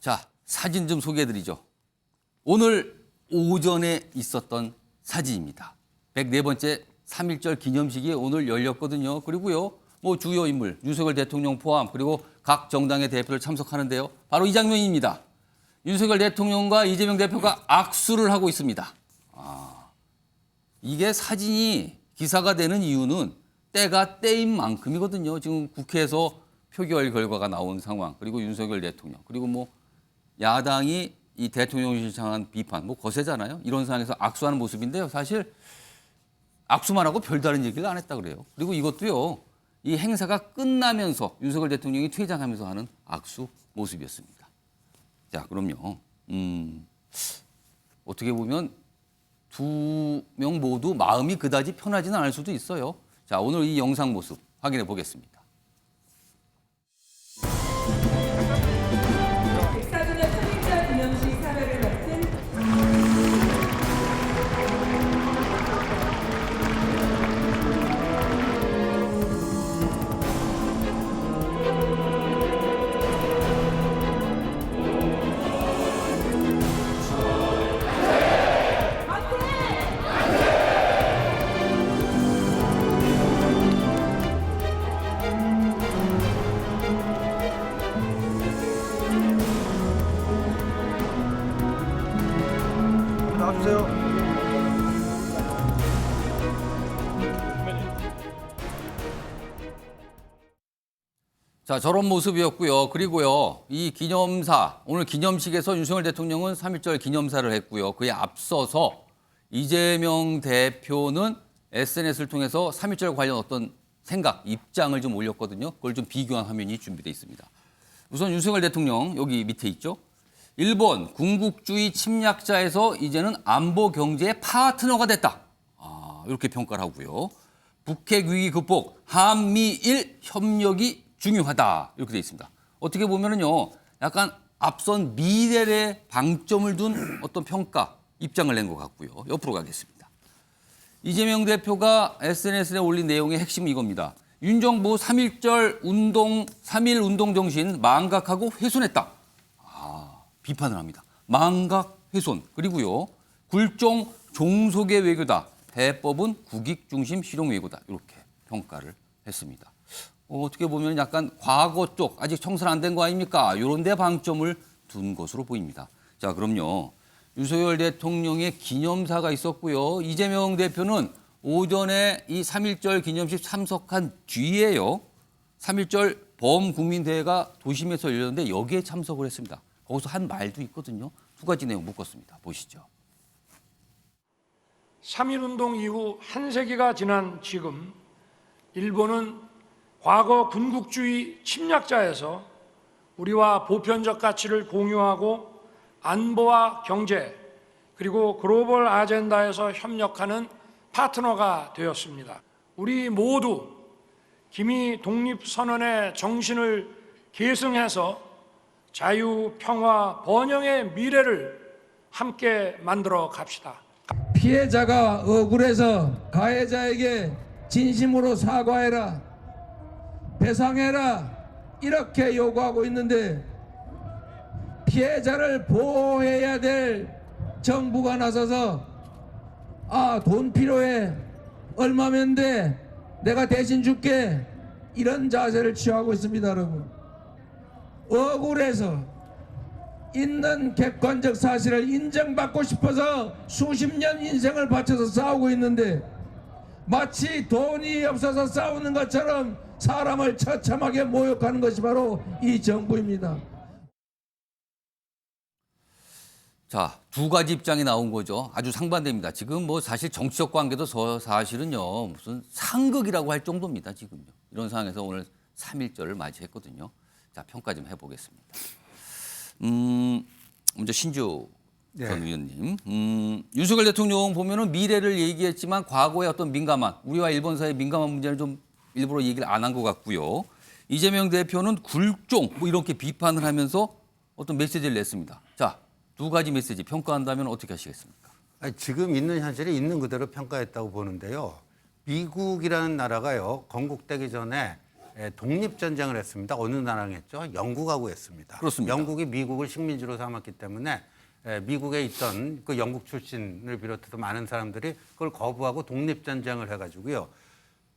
자, 사진 좀 소개해드리죠. 오늘 오전에 있었던 사진입니다. 104번째 3.1절 기념식이 오늘 열렸거든요. 그리고요, 뭐 주요 인물, 윤석열 대통령 포함 그리고 각 정당의 대표를 참석하는데요. 바로 이 장면입니다. 윤석열 대통령과 이재명 대표가 악수를 하고 있습니다. 이게 사진이 기사가 되는 이유는 때가 때인 만큼이거든요. 지금 국회에서 표결 결과가 나온 상황, 그리고 윤석열 대통령, 그리고 뭐 야당이 이 대통령실 향한 비판, 뭐 거세잖아요. 이런 상황에서 악수하는 모습인데요. 사실 악수만 하고 별다른 얘기를 안 했다 그래요. 그리고 이것도요, 이 행사가 끝나면서 윤석열 대통령이 퇴장하면서 하는 악수 모습이었습니다. 자, 그럼요. 어떻게 보면 두 명 모두 마음이 그다지 편하지는 않을 수도 있어요. 자, 오늘 이 영상 모습 확인해 보겠습니다. 104주년 3.1절 기념식 사회를 맡은 나와주세요. 자, 저런 모습이었고요. 그리고요, 이 기념사, 오늘 기념식에서 윤석열 대통령은 3.1절 기념사를 했고요. 그에 앞서서 이재명 대표는 SNS를 통해서 3.1절 관련 어떤 생각, 입장을 좀 올렸거든요. 그걸 좀 비교한 화면이 준비되어 있습니다. 우선 윤석열 대통령 여기 밑에 있죠. 일본 군국주의 침략자에서 이제는 안보 경제의 파트너가 됐다. 이렇게 평가를 하고요. 북핵 위기 극복, 한미일 협력이 중요하다. 이렇게 돼 있습니다. 어떻게 보면은요, 약간 앞선 미래에 방점을 둔 어떤 평가, 입장을 낸 것 같고요. 옆으로 가겠습니다. 이재명 대표가 SNS에 올린 내용의 핵심은 이겁니다. 윤 정부 3.1절 운동, 3.1 운동 정신 망각하고 훼손했다. 비판을 합니다. 망각, 훼손. 그리고요, 굴종 종속의 외교다. 해법은 국익 중심 실용 외교다. 이렇게 평가를 했습니다. 어떻게 보면 약간 과거 쪽 아직 청산 안 된 거 아닙니까? 이런 데 방점을 둔 것으로 보입니다. 자, 그럼요. 윤석열 대통령의 기념사가 있었고요. 이재명 대표는 오전에 이 3.1절 기념식 참석한 뒤에요. 3.1절 범국민대회가 도심에서 열렸는데 여기에 참석을 했습니다. 거기서 한 말도 있거든요. 두 가지 내용 묶었습니다. 보시죠. 3.1운동 이후 한 세기가 지난 지금 일본은 과거 군국주의 침략자에서 우리와 보편적 가치를 공유하고 안보와 경제 그리고 글로벌 아젠다에서 협력하는 파트너가 되었습니다. 우리 모두 기미 독립선언의 정신을 계승해서 자유, 평화, 번영의 미래를 함께 만들어 갑시다. 피해자가 억울해서 가해자에게 진심으로 사과해라, 배상해라 이렇게 요구하고 있는데 피해자를 보호해야 될 정부가 나서서 돈 필요해, 얼마면 돼, 내가 대신 줄게, 이런 자세를 취하고 있습니다. 여러분, 억울해서 있는 객관적 사실을 인정받고 싶어서 수십 년 인생을 바쳐서 싸우고 있는데 마치 돈이 없어서 싸우는 것처럼 사람을 처참하게 모욕하는 것이 바로 이 정부입니다. 자, 두 가지 입장이 나온 거죠. 아주 상반됩니다. 지금 뭐 사실 정치적 관계도 사실은요, 무슨 상극이라고 할 정도입니다. 지금요. 이런 상황에서 오늘 3.1절을 맞이했거든요. 자, 평가 좀 해보겠습니다. 먼저 신주 전 의원님. 윤석열 대통령 보면은 미래를 얘기했지만 과거의 어떤 민감한, 우리와 일본 사이의 민감한 문제는 좀 일부러 얘기를 안 한 것 같고요. 이재명 대표는 굴종 뭐 이렇게 비판을 하면서 어떤 메시지를 냈습니다. 자, 두 가지 메시지 평가한다면 어떻게 하시겠습니까? 지금 있는 현실이 있는 그대로 평가했다고 보는데요. 미국이라는 나라가요, 건국되기 전에 독립전쟁을 했습니다. 어느 나라랑 했죠? 영국하고 했습니다. 그렇습니다. 영국이 미국을 식민지로 삼았기 때문에 미국에 있던 그 영국 출신을 비롯해서 많은 사람들이 그걸 거부하고 독립전쟁을 해가지고요.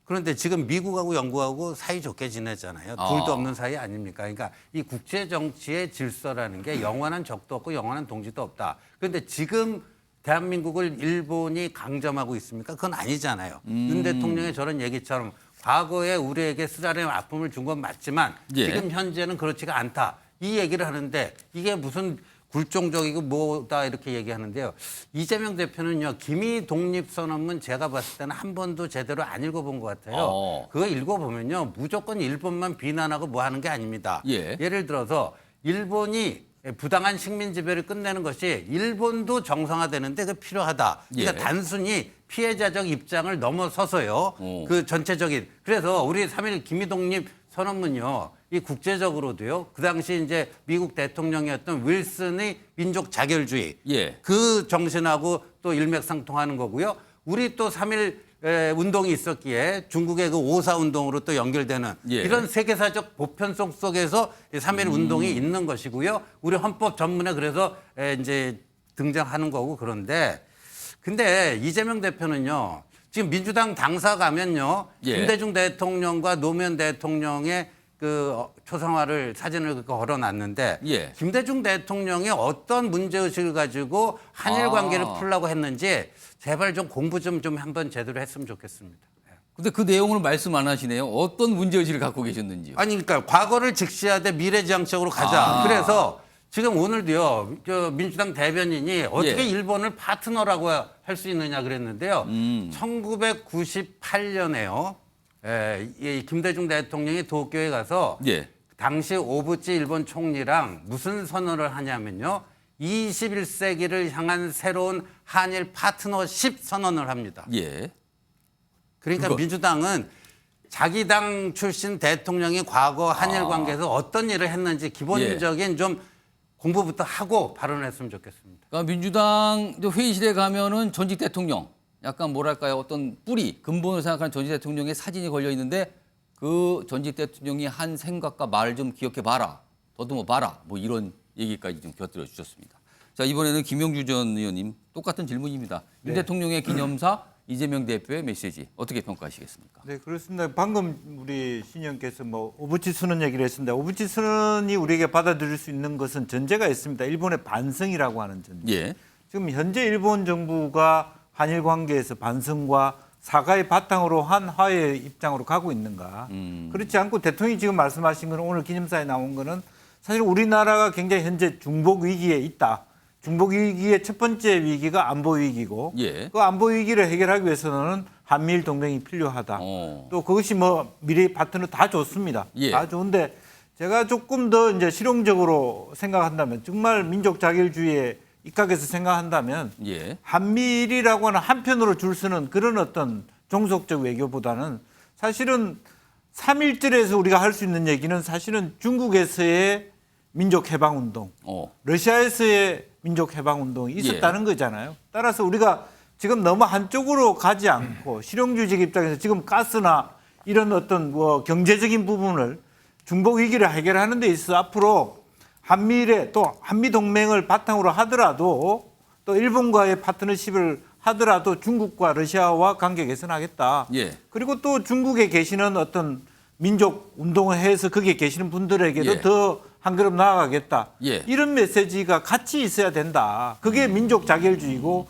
그런데 지금 미국하고 영국하고 사이좋게 지내잖아요. 둘도 없는 사이 아닙니까? 그러니까 이 국제 정치의 질서라는 게 영원한 적도 없고 영원한 동지도 없다. 그런데 지금 대한민국을 일본이 강점하고 있습니까? 그건 아니잖아요. 윤 대통령의 저런 얘기처럼 과거에 우리에게 쓰라린 아픔을 준 건 맞지만 예. 지금 현재는 그렇지가 않다. 이 얘기를 하는데 이게 무슨 굴종적이고 뭐다 이렇게 얘기하는데요. 이재명 대표는요. 기미 독립선언문 제가 봤을 때는 한 번도 제대로 안 읽어본 것 같아요. 그거 읽어보면요. 무조건 일본만 비난하고 뭐 하는 게 아닙니다. 예. 예를 들어서 일본이 부당한 식민 지배를 끝내는 것이 일본도 정상화되는데 그 필요하다. 그러니까 예. 단순히 피해자적 입장을 넘어서서요. 그 전체적인 그래서 우리 3.1 기미독립 선언문요. 이 국제적으로도요. 그 당시 이제 미국 대통령이었던 윌슨의 민족 자결주의 예. 그 정신하고 또 일맥상통하는 거고요. 우리 또 3.1 운동이 있었기에 중국의 그 5.4 운동으로 또 연결되는 예. 이런 세계사적 보편성 속에서 3.1 운동이 있는 것이고요. 우리 헌법 전문에 그래서 이제 등장하는 거고 그런데 근데 이재명 대표는요. 지금 민주당 당사 가면요. 예. 김대중 대통령과 노무현 대통령의 그 초상화를 사진을 걸어놨는데 예. 김대중 대통령이 어떤 문제의식을 가지고 한일 관계를 풀려고 했는지 제발 좀 공부 좀 한번 제대로 했으면 좋겠습니다. 근데 그 내용을 말씀 안 하시네요. 어떤 문제의식을 갖고 계셨는지요? 아니 그러니까 과거를 직시하되 미래지향적으로 가자. 그래서 지금 오늘도요. 저 민주당 대변인이 어떻게 예. 일본을 파트너라고 할 수 있느냐 그랬는데요. 1998년에요. 이 김대중 대통령이 도쿄에 가서 예. 당시 오부치 일본 총리랑 무슨 선언을 하냐면요. 21세기를 향한 새로운 한일 파트너십 선언을 합니다. 예. 그러니까 그거. 민주당은 자기 당 출신 대통령이 과거 한일 관계에서 어떤 일을 했는지 기본적인 좀 공부부터 하고 발언을 했으면 좋겠습니다. 그러니까 민주당 회의실에 가면은 전직 대통령 약간 뭐랄까요 어떤 뿌리 근본을 생각하는 전직 대통령의 사진이 걸려 있는데 그 전직 대통령이 한 생각과 말을 좀 기억해 봐라 더듬어 봐라 뭐 이런 얘기까지 좀 곁들여 주셨습니다. 자 이번에는 김영주 전 의원님 똑같은 질문입니다. 윤 대통령의 기념사 이재명 대표의 메시지 어떻게 평가하시겠습니까? 네, 그렇습니다. 방금 우리 신의원께서 뭐 오부치 선언 얘기를 했습니다. 오부치 선언이 우리에게 받아들일 수 있는 것은 전제가 있습니다. 일본의 반성이라고 하는 전제. 예. 지금 현재 일본 정부가 한일 관계에서 반성과 사과의 바탕으로 한 화해의 입장으로 가고 있는가. 그렇지 않고 대통령이 지금 말씀하신 거는 오늘 기념사에 나온 거는 사실 우리나라가 굉장히 현재 중복 위기에 있다. 중복 위기의 첫 번째 위기가 안보 위기고 예. 그 안보 위기를 해결하기 위해서는 한미일 동맹이 필요하다. 또 그것이 뭐 미래 파트너 다 좋습니다. 예. 다 좋은데 제가 조금 더 이제 실용적으로 생각한다면 정말 민족 자결주의에 입각해서 생각한다면 예. 한미일이라고 하는 한편으로 줄 서는 그런 어떤 종속적 외교보다는 사실은 3.1절에서 우리가 할 수 있는 얘기는 사실은 중국에서의 민족 해방 운동, 러시아에서의 민족 해방 운동이 있었다는 거잖아요. 따라서 우리가 지금 너무 한쪽으로 가지 않고 실용주의적 입장에서 지금 가스나 이런 어떤 뭐 경제적인 부분을 중복 위기를 해결하는 데 있어서 앞으로 한미일에 또 한미 동맹을 바탕으로 하더라도 또 일본과의 파트너십을 하더라도 중국과 러시아와 관계 개선하겠다. 예. 그리고 또 중국에 계시는 어떤 민족 운동을 해서 거기에 계시는 분들에게도 예. 더 한 걸음 나아가겠다. 예. 이런 메시지가 같이 있어야 된다. 그게 민족 자결주의고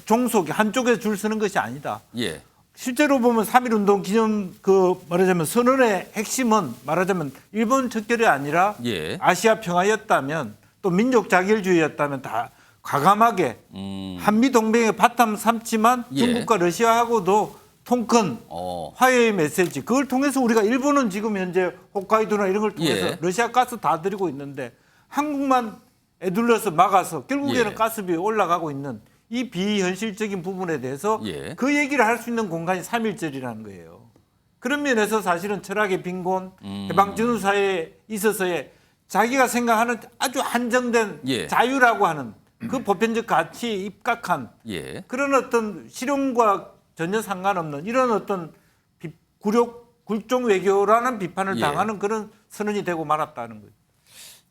종속 한쪽에 줄 서는 것이 아니다. 예. 실제로 보면 3.1 운동 기념 말하자면 선언의 핵심은 말하자면 일본 척결이 아니라 예. 아시아 평화였다면 또 민족 자결주의였다면 다 과감하게 한미 동맹의 바탕 삼지만 예. 중국과 러시아하고도 통큰 화해의 메시지 그걸 통해서 우리가 일본은 지금 현재 홋카이도나 이런 걸 통해서 예. 러시아 가스 다 들이고 있는데 한국만 애둘러서 막아서 결국에는 예. 가스비 올라가고 있는 이 비현실적인 부분에 대해서 예. 그 얘기를 할 수 있는 공간이 3.1절이라는 거예요. 그런 면에서 사실은 철학의 빈곤, 해방전후 사회에 있어서의 자기가 생각하는 아주 한정된 예. 자유라고 하는 그 보편적 가치에 입각한 예. 그런 어떤 실용과 전혀 상관없는 이런 어떤 굴욕 굴종 외교라는 비판을 예. 당하는 그런 선언이 되고 말았다는 거예요.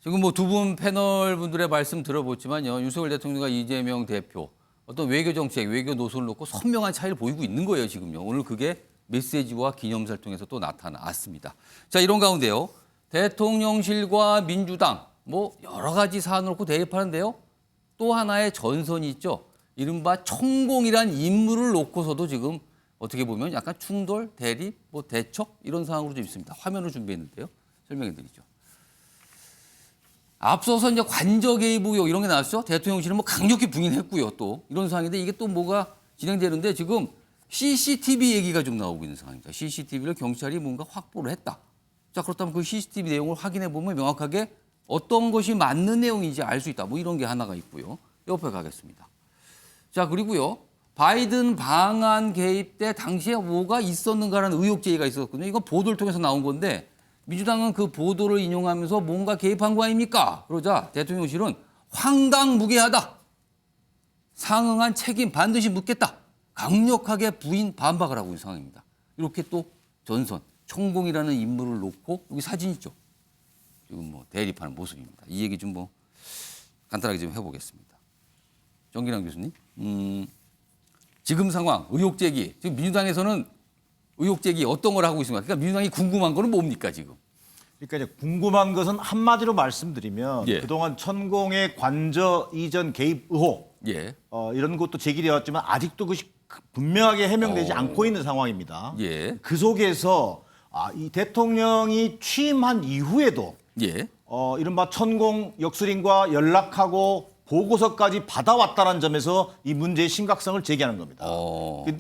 지금 뭐 두 분 패널 분들의 말씀 들어보지만요. 윤석열 대통령과 이재명 대표 어떤 외교 정책, 외교 노선을 놓고 선명한 차이를 보이고 있는 거예요, 지금요. 오늘 그게 메시지와 기념사를 통해서 또 나타났습니다. 자, 이런 가운데요. 대통령실과 민주당 뭐 여러 가지 사안을 놓고 대립하는데요. 또 하나의 전선이 있죠. 이른바 천공이란 인물을 놓고서도 지금 어떻게 보면 약간 충돌, 대립, 뭐 대척 이런 상황으로 좀 있습니다. 화면을 준비했는데요. 설명해 드리죠. 앞서서 이제 관저 개입 의혹 이런 게 나왔죠. 대통령실은 뭐 강력히 부인했고요. 또 이런 상황인데 이게 또 뭐가 진행되는데 지금 CCTV 얘기가 좀 나오고 있는 상황입니다. CCTV를 경찰이 뭔가 확보를 했다. 자, 그렇다면 그 CCTV 내용을 확인해 보면 명확하게 어떤 것이 맞는 내용인지 알 수 있다. 뭐 이런 게 하나가 있고요. 옆에 가겠습니다. 자, 그리고요. 바이든 방한 개입 때 당시에 뭐가 있었는가라는 의혹 제기가 있었거든요. 이건 보도를 통해서 나온 건데 민주당은 그 보도를 인용하면서 뭔가 개입한 거 아닙니까? 그러자 대통령실은 황당무계하다. 상응한 책임 반드시 묻겠다. 강력하게 부인 반박을 하고 있는 상황입니다. 이렇게 또 전선, 천공이라는 인물을 놓고 여기 사진 있죠. 지금 뭐 대립하는 모습입니다. 이 얘기 좀 뭐 간단하게 좀 해보겠습니다. 정기랑 교수님, 지금 상황, 의혹 제기. 지금 민주당에서는 의혹 제기 어떤 걸 하고 있습니까? 그러니까 민주당이 궁금한 거는 뭡니까 지금? 그러니까 이제 궁금한 것은 한마디로 말씀드리면 예. 그동안 천공의 관저 이전 개입 의혹 예, 이런 것도 제기되었지만 아직도 그것이 분명하게 해명되지 않고 있는 상황입니다. 예, 그 속에서 이 대통령이 취임한 이후에도 예, 이른바 천공 역술인과 연락하고 보고서까지 받아왔다는 점에서 이 문제의 심각성을 제기하는 겁니다.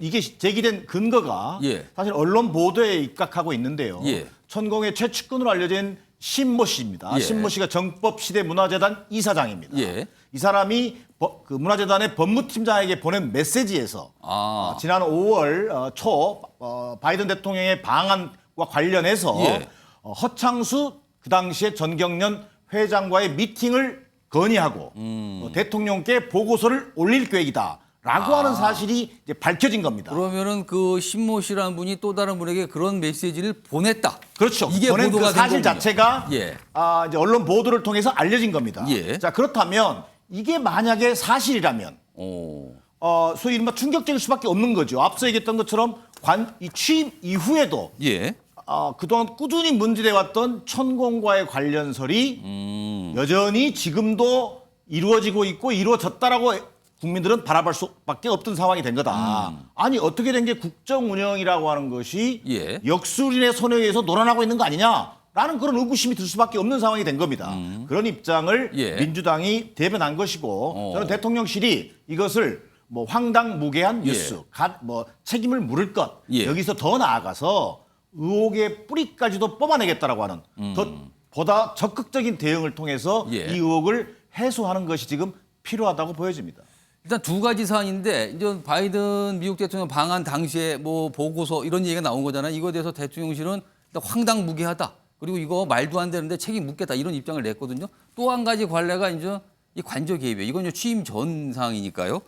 이게 제기된 근거가 예. 사실 언론 보도에 입각하고 있는데요. 예. 천공의 최측근으로 알려진 신모 씨입니다. 예. 신모 씨가 정법시대문화재단 이사장입니다. 예. 이 사람이 그 문화재단의 법무팀장에게 보낸 메시지에서 지난 5월 초 바이든 대통령의 방한과 관련해서 예. 허창수 그 당시에 전경련 회장과의 미팅을 건의하고 대통령께 보고서를 올릴 계획이다라고 하는 사실이 이제 밝혀진 겁니다. 그러면은 그 신모 씨라는 분이 또 다른 분에게 그런 메시지를 보냈다. 그렇죠. 이게 보낸 보도가 그 된 사실 거군요. 자체가 예. 이제 언론 보도를 통해서 알려진 겁니다. 예. 자, 그렇다면 이게 만약에 사실이라면 오. 소위 이른바 충격적일 수밖에 없는 거죠. 앞서 얘기했던 것처럼 이 취임 이후에도 예. 그동안 꾸준히 문제돼 왔던 천공과의 관련설이 여전히 지금도 이루어지고 있고 이루어졌다라고 국민들은 바라볼 수밖에 없던 상황이 된 거다. 아니 어떻게 된 게 국정 운영이라고 하는 것이 예. 역술인의 손에 의해서 논란하고 있는 거 아니냐라는 그런 의구심이 들 수밖에 없는 상황이 된 겁니다. 그런 입장을 예. 민주당이 대변한 것이고 저는 대통령실이 이것을 뭐 황당무계한 뉴스, 뭐 책임을 물을 것 예. 여기서 더 나아가서 의혹의 뿌리까지도 뽑아내겠다라고 하는 보다 적극적인 대응을 통해서 예. 이 의혹을 해소하는 것이 지금 필요하다고 보여집니다. 일단 두 가지 사안인데 이제 바이든 미국 대통령 방한 당시에 뭐 보고서 이런 얘기가 나온 거잖아요. 이거에 대해서 대통령실은 일단 황당무계하다. 그리고 이거 말도 안 되는데 책임 묻겠다 이런 입장을 냈거든요. 또 한 가지 관례가 이제 이 관저 개입이에요. 이건 이제 취임 전 상황이니까요.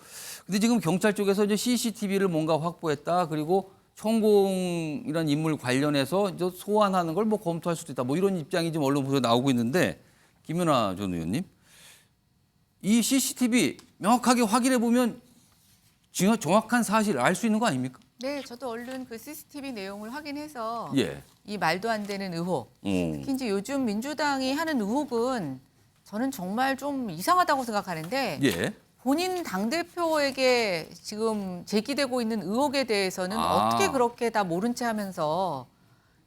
근데 지금 경찰 쪽에서 이제 CCTV를 뭔가 확보했다. 그리고 천공이라는 인물 관련해서 이제 소환하는 걸 뭐 검토할 수도 있다. 뭐 이런 입장이 지금 언론 보도에 나오고 있는데 김연아 전 의원님, 이 CCTV 명확하게 확인해 보면 정확한 사실을 알 수 있는 거 아닙니까? 네, 저도 얼른 그 CCTV 내용을 확인해서 예. 이 말도 안 되는 의혹, 특히 이제 요즘 민주당이 하는 의혹은 저는 정말 좀 이상하다고 생각하는데 예. 본인 당대표에게 지금 제기되고 있는 의혹에 대해서는 아. 어떻게 그렇게 다 모른 채 하면서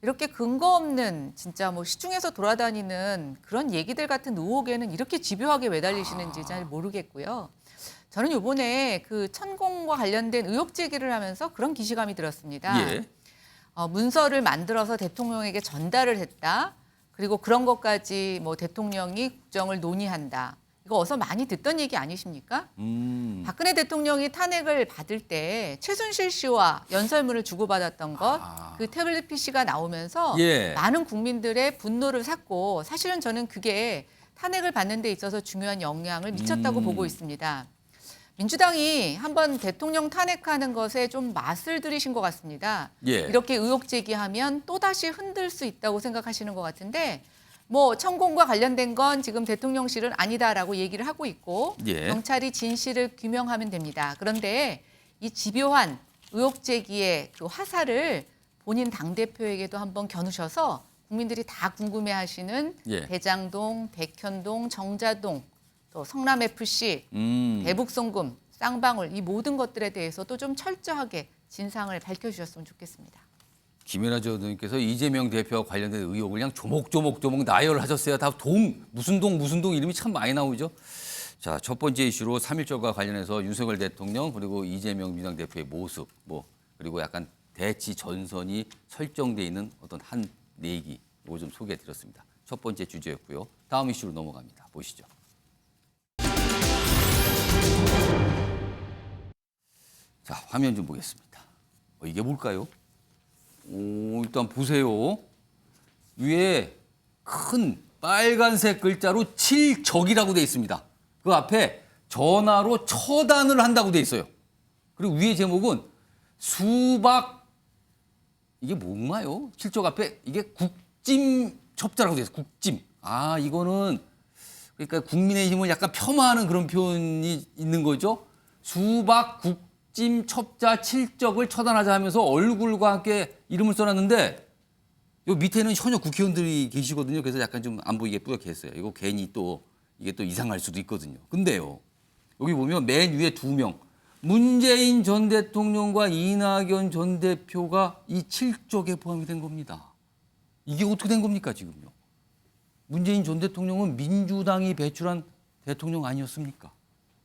이렇게 근거 없는 진짜 뭐 시중에서 돌아다니는 그런 얘기들 같은 의혹에는 이렇게 집요하게 매달리시는지 잘 모르겠고요. 저는 이번에 그 천공과 관련된 의혹 제기를 하면서 그런 기시감이 들었습니다. 예. 문서를 만들어서 대통령에게 전달을 했다. 그리고 그런 것까지 뭐 대통령이 국정을 논의한다. 이거 어서 많이 듣던 얘기 아니십니까? 박근혜 대통령이 탄핵을 받을 때 최순실 씨와 연설문을 주고받았던 것, 그 태블릿 PC가 나오면서 예. 많은 국민들의 분노를 샀고 사실은 저는 그게 탄핵을 받는 데 있어서 중요한 영향을 미쳤다고 보고 있습니다. 민주당이 한번 대통령 탄핵하는 것에 좀 맛을 들이신 것 같습니다. 예. 이렇게 의혹 제기하면 또다시 흔들 수 있다고 생각하시는 것 같은데 뭐 천공과 관련된 건 지금 대통령실은 아니다라고 얘기를 하고 있고 예. 경찰이 진실을 규명하면 됩니다. 그런데 이 집요한 의혹 제기의 그 화살을 본인 당대표에게도 한번 겨누셔서 국민들이 다 궁금해하시는 예. 대장동, 백현동, 정자동, 또 성남FC, 대북송금, 쌍방울 이 모든 것들에 대해서도 좀 철저하게 진상을 밝혀주셨으면 좋겠습니다. 김연아 전 의원님께서 이재명 대표와 관련된 의혹을 그냥 조목조목 나열하셨어요. 다 무슨 동 이름이 참 많이 나오죠. 자, 첫 번째 이슈로 3.1절과 관련해서 윤석열 대통령 그리고 이재명 민주당 대표의 모습 그리고 약간 대치 전선이 설정돼 있는 어떤 한 내기 이거 좀 소개해 드렸습니다. 첫 번째 주제였고요. 다음 이슈로 넘어갑니다. 보시죠. 자, 화면 좀 보겠습니다. 이게 뭘까요? 일단 보세요. 위에 큰 빨간색 글자로 7적이라고 돼 있습니다. 그 앞에 전화로 처단을 한다고 돼 있어요. 그리고 위에 제목은 수박 이게 뭔가요? 7적 앞에 이게 국짐 첩자라고 돼 있어요. 국짐. 이거는 그러니까 국민의힘을 약간 폄하하는 그런 표현이 있는 거죠. 수박 국짐 첩자 7적을 처단하자 하면서 얼굴과 함께 이름을 써놨는데 요 밑에는 현역 국회의원들이 계시거든요. 그래서 약간 좀 안 보이게 뿌옇게 했어요. 이거 괜히 또 이게 또 이상할 수도 있거든요. 근데요. 여기 보면 맨 위에 2명. 문재인 전 대통령과 이낙연 전 대표가 이 7적에 포함이 된 겁니다. 이게 어떻게 된 겁니까, 지금요? 문재인 전 대통령은 민주당이 배출한 대통령 아니었습니까?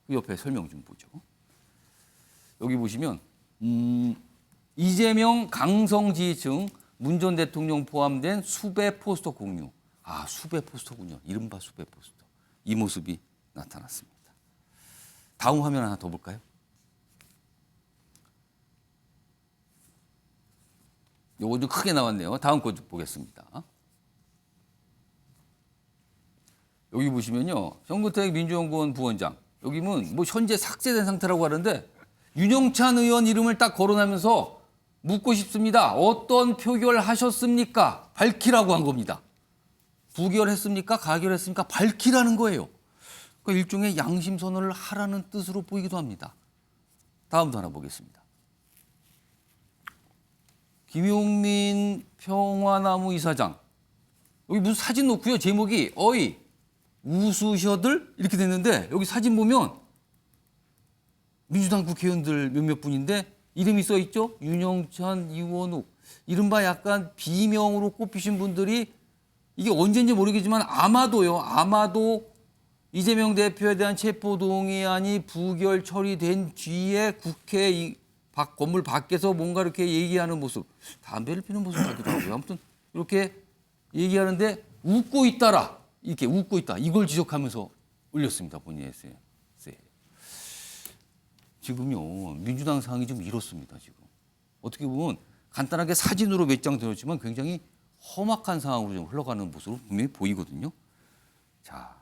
그 옆에 설명 좀 보죠. 여기 보시면 이재명 강성 지지층 문 전 대통령 포함된 수배 포스터 공유. 수배 포스터군요. 이른바 수배 포스터. 이 모습이 나타났습니다. 다음 화면 하나 더 볼까요? 요거 좀 크게 나왔네요. 다음 거 좀 보겠습니다. 여기 보시면요. 정구택 민주연구원 부원장. 여기는 뭐 현재 삭제된 상태라고 하는데 윤영찬 의원 이름을 딱 거론하면서 묻고 싶습니다. 어떤 표결하셨습니까? 밝히라고 한 겁니다. 부결했습니까? 가결했습니까? 밝히라는 거예요. 그러니까 일종의 양심 선언을 하라는 뜻으로 보이기도 합니다. 다음도 하나 보겠습니다. 김용민 평화나무 이사장. 여기 무슨 사진 놓고요. 제목이 어이 우수셔들 이렇게 됐는데 여기 사진 보면 민주당 국회의원들 몇몇 분인데 이름이 써 있죠. 윤영찬, 이원욱. 이른바 약간 비명으로 꼽히신 분들이 이게 언제인지 모르겠지만 아마도 이재명 대표에 대한 체포동의안이 부결 처리된 뒤에 국회 건물 밖에서 뭔가 이렇게 얘기하는 모습, 담배를 피는 모습 같기도 하고요. 아무튼 이렇게 얘기하는데 웃고 있다라. 이렇게 웃고 있다. 이걸 지적하면서 올렸습니다. 본인의 SNS에. 지금요. 민주당 상황이 좀 이렇습니다. 지금. 어떻게 보면 간단하게 사진으로 몇 장 들었지만 굉장히 험악한 상황으로 좀 흘러가는 모습으로 분명히 보이거든요. 자,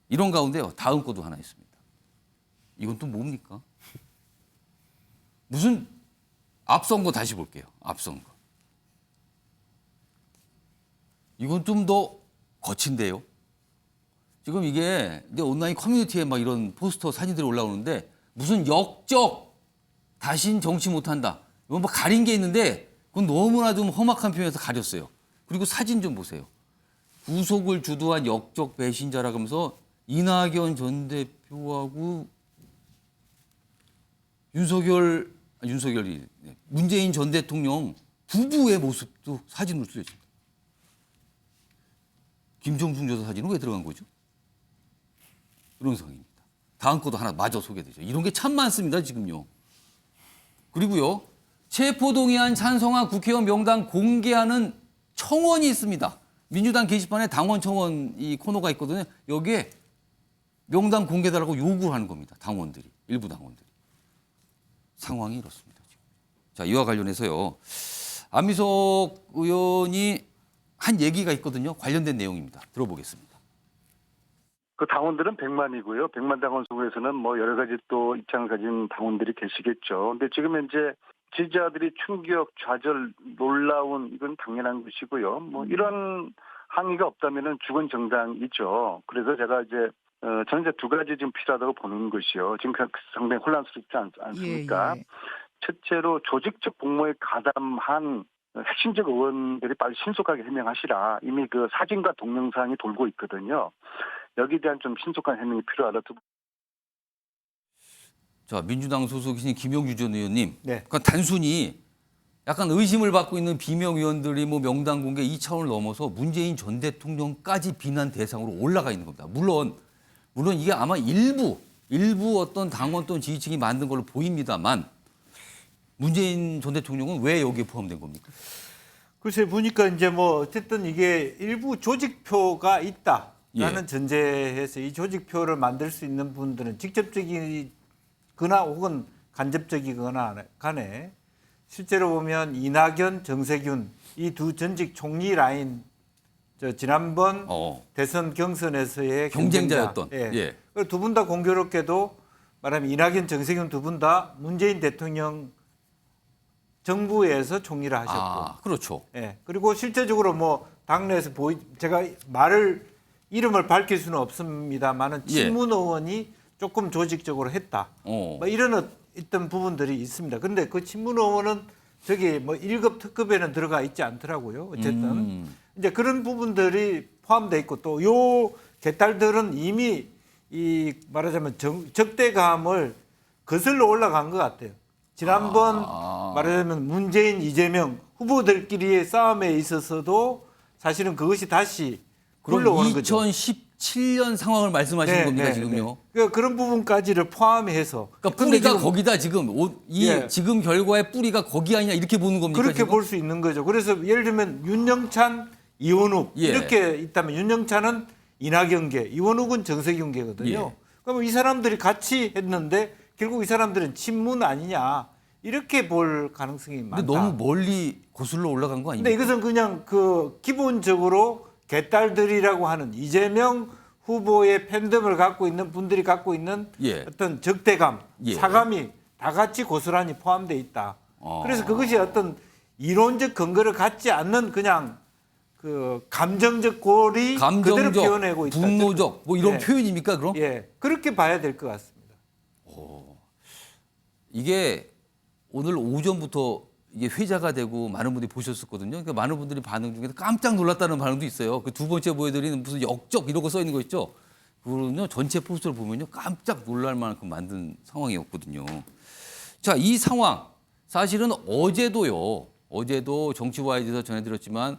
이런 가운데요. 다음 것도 하나 있습니다. 이건 또 뭡니까? 무슨 앞선 거 다시 볼게요. 앞선 거. 이건 좀 더 거친데요. 지금 이게 이제 온라인 커뮤니티에 막 이런 포스터 사진들이 올라오는데 무슨 역적 다신 정치 못한다. 이건 뭐 가린 게 있는데 그건 너무나 좀 험악한 표현에서 가렸어요. 그리고 사진 좀 보세요. 구속을 주도한 역적 배신자라 그러면서 이낙연 전 대표하고 문재인 전 대통령 부부의 모습도 사진으로 쓰여 있습니다. 김정숙 여사 사진은 왜 들어간 거죠? 이런 상황입니다. 다음 것도 하나 마저 소개되죠. 이런 게 참 많습니다, 지금요. 그리고요, 체포동의안 찬성한 국회의원 명단 공개하는 청원이 있습니다. 민주당 게시판에 당원 청원 이 코너가 있거든요. 여기에 명단 공개달라고 요구를 하는 겁니다. 당원들이, 일부 당원들이. 상황이 이렇습니다. 지금. 자, 이와 관련해서요. 안민석 의원이 한 얘기가 있거든요. 관련된 내용입니다. 들어보겠습니다. 그 당원들은 100만이고요. 100만 당원 속에서는 뭐 여러 가지 또 입장을 가진 당원들이 계시겠죠. 근데 지금 현재 지지자들이 충격, 좌절, 놀라운 이건 당연한 것이고요. 뭐 이런 항의가 없다면은 죽은 정당이죠. 그래서 제가 이제 저는 이제 두 가지 지금 필요하다고 보는 것이요. 지금 상당히 혼란스럽지 않습니까? 예. 첫째로 조직적 복무에 가담한 핵심적 의원들이 빨리 신속하게 해명하시라. 이미 그 사진과 동영상이 돌고 있거든요. 여기에 대한 좀 신속한 해명이 필요하다. 자, 민주당 소속이신 김용주 전 의원님. 네. 그러니까 단순히 약간 의심을 받고 있는 비명 의원들이 뭐 명단 공개 2차원을 넘어서 문재인 전 대통령까지 비난 대상으로 올라가 있는 겁니다. 물론 이게 아마 일부 어떤 당원 또는 지지층이 만든 걸로 보입니다만 문재인 전 대통령은 왜 여기에 포함된 겁니까? 글쎄 보니까 이제 뭐 어쨌든 이게 일부 조직표가 있다라는 예. 전제에서 이 조직표를 만들 수 있는 분들은 직접적이거나 혹은 간접적이거나 간에 실제로 보면 이낙연, 정세균 이 두 전직 총리 라인 지난번 대선 경선에서의 경쟁자였던. 예. 예. 두 분 다 공교롭게도 말하면 이낙연, 정세균 두 분 다 문재인 대통령 정부에서 총리를 하셨고, 아, 그렇죠. 예. 그리고 실제적으로 뭐 당내에서 제가 이름을 밝힐 수는 없습니다만은 예. 친문 의원이 조금 조직적으로 했다. 뭐 이런 있던 부분들이 있습니다. 그런데 그 친문 의원은 저기 뭐 1급 특급에는 들어가 있지 않더라고요. 어쨌든 이제 그런 부분들이 포함돼 있고 또 요 개딸들은 이미 이 말하자면 적대감을 거슬러 올라간 것 같아요. 지난번 말하자면 문재인, 이재명 후보들끼리의 싸움에 있어서도 사실은 그것이 다시 그럼 굴러오는 거죠. 2017년 상황을 말씀하시는 겁니까 지금요? 그러니까 그런 부분까지를 포함해서. 그러니까 뿌리가 지금 거기다 지금 예. 지금 결과의 뿌리가 거기 아니냐 이렇게 보는 겁니까? 그렇게 지금? 볼 수 있는 거죠. 그래서 예를 들면 윤영찬, 이원욱 예. 이렇게 있다면 윤영찬은 이낙연계, 이원욱은 정세균계거든요. 예. 그러면 이 사람들이 같이 했는데 결국 이 사람들은 친문 아니냐 이렇게 볼 가능성이 많다. 근데 너무 멀리 거슬러 올라간 거 아닙니까? 근데 이것은 그냥 그 기본적으로 개딸들이라고 하는 이재명 후보의 팬덤을 갖고 있는 분들이 갖고 있는 예. 어떤 적대감, 예. 사감이 다 같이 고스란히 포함되어 있다. 그래서 그것이 어떤 이론적 근거를 갖지 않는 그냥 그 감정적 고리 그대로 표현하고 있다. 분노적 뭐 이런 예. 표현입니까 그럼? 예, 그렇게 봐야 될 것 같습니다. 이게 오늘 오전부터 이게 회자가 되고 많은 분들이 보셨었거든요. 그러니까 많은 분들이 반응 중에서 깜짝 놀랐다는 반응도 있어요. 그 두 번째 보여드리는 무슨 역적 이런 거 써 있는 거 있죠. 그거는요 전체 포스터를 보면요 깜짝 놀랄 만큼 만든 상황이었거든요. 자, 이 상황 사실은 어제도 정치와이드에서 전해드렸지만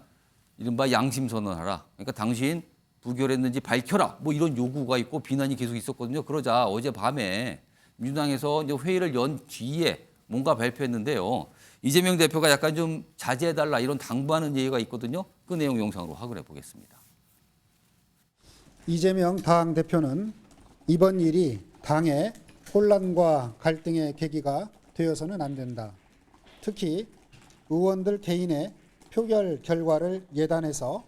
이른바 양심 선언하라. 그러니까 당신 부결했는지 밝혀라. 뭐 이런 요구가 있고 비난이 계속 있었거든요. 그러자 어젯밤에 민주당에서 이제 회의를 연 뒤에 뭔가 발표했는데요. 이재명 대표가 약간 좀 자제해달라 이런 당부하는 얘기가 있거든요. 그 내용 영상으로 확인해 보겠습니다. 이재명 당대표는 이번 일이 당의 혼란과 갈등의 계기가 되어서는 안 된다. 특히 의원들 개인의 표결 결과를 예단해서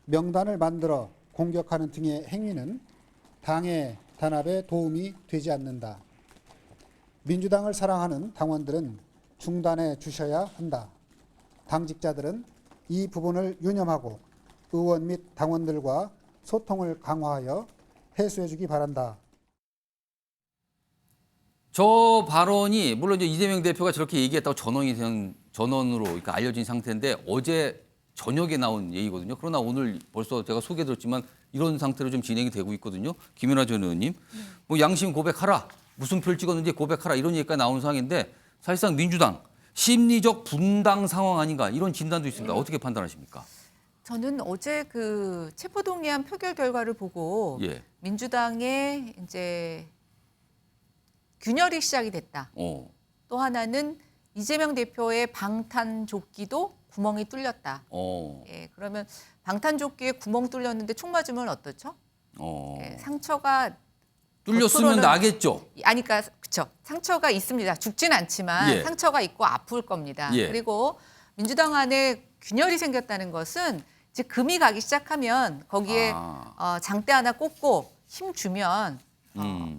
명단을 만들어 공격하는 등의 행위는 당의 단합에 도움이 되지 않는다. 민주당을 사랑하는 당원들은 중단해 주셔야 한다. 당직자들은 이 부분을 유념하고 의원 및 당원들과 소통을 강화하여 해소해 주기 바란다. 저 발언이 물론 이제 이재명 대표가 저렇게 얘기했다고 전원으로 그러니까 알려진 상태인데 어제 저녁에 나온 얘기거든요. 그러나 오늘 벌써 제가 소개드렸지만 이런 상태로 좀 진행이 되고 있거든요. 김연아 전 의원님, 뭐 양심 고백하라, 무슨 표를 찍었는지 고백하라 이런 얘기가 나온 상황인데 사실상 민주당 심리적 분당 상황 아닌가 이런 진단도 있습니다. 어떻게 판단하십니까? 저는 어제 그 체포동의안 표결 결과를 보고 예. 민주당의 이제 균열이 시작이 됐다. 또 하나는 이재명 대표의 방탄조끼도 구멍이 뚫렸다. 예, 그러면 방탄조끼에 구멍 뚫렸는데 총 맞으면 어떻죠? 예, 상처가 뚫렸으면 나겠죠. 아니, 그러니까 그렇죠. 상처가 있습니다. 죽진 않지만 예. 상처가 있고 아플 겁니다. 예. 그리고 민주당 안에 균열이 생겼다는 것은 이제 금이 가기 시작하면 거기에 장대 하나 꽂고 힘 주면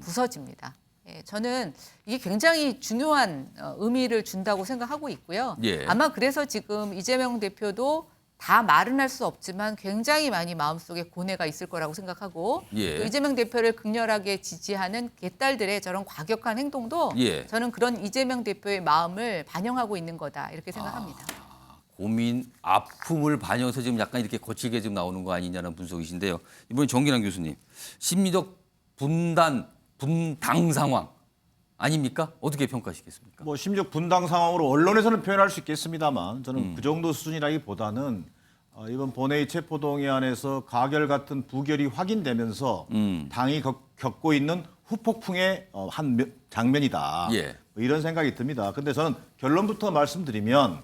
부서집니다. 예, 저는 이게 굉장히 중요한 의미를 준다고 생각하고 있고요. 예. 아마 그래서 지금 이재명 대표도 다 말은 할 수 없지만 굉장히 많이 마음속에 고뇌가 있을 거라고 생각하고 예. 또 이재명 대표를 극렬하게 지지하는 개딸들의 저런 과격한 행동도 예. 저는 그런 이재명 대표의 마음을 반영하고 있는 거다 이렇게 생각합니다. 고민, 아픔을 반영해서 지금 약간 이렇게 거칠게 지금 나오는 거 아니냐는 분석이신데요. 이번에 정기란 교수님, 심리적 분당 상황 아닙니까? 어떻게 평가하시겠습니까? 뭐 심지어 분당 상황으로 언론에서는 표현할 수 있겠습니다만 저는 그 정도 수준이라기보다는 이번 본회의 체포동의안에서 가결 같은 부결이 확인되면서 당이 겪고 있는 후폭풍의 한 장면이다. 예. 뭐 이런 생각이 듭니다. 근데 저는 결론부터 말씀드리면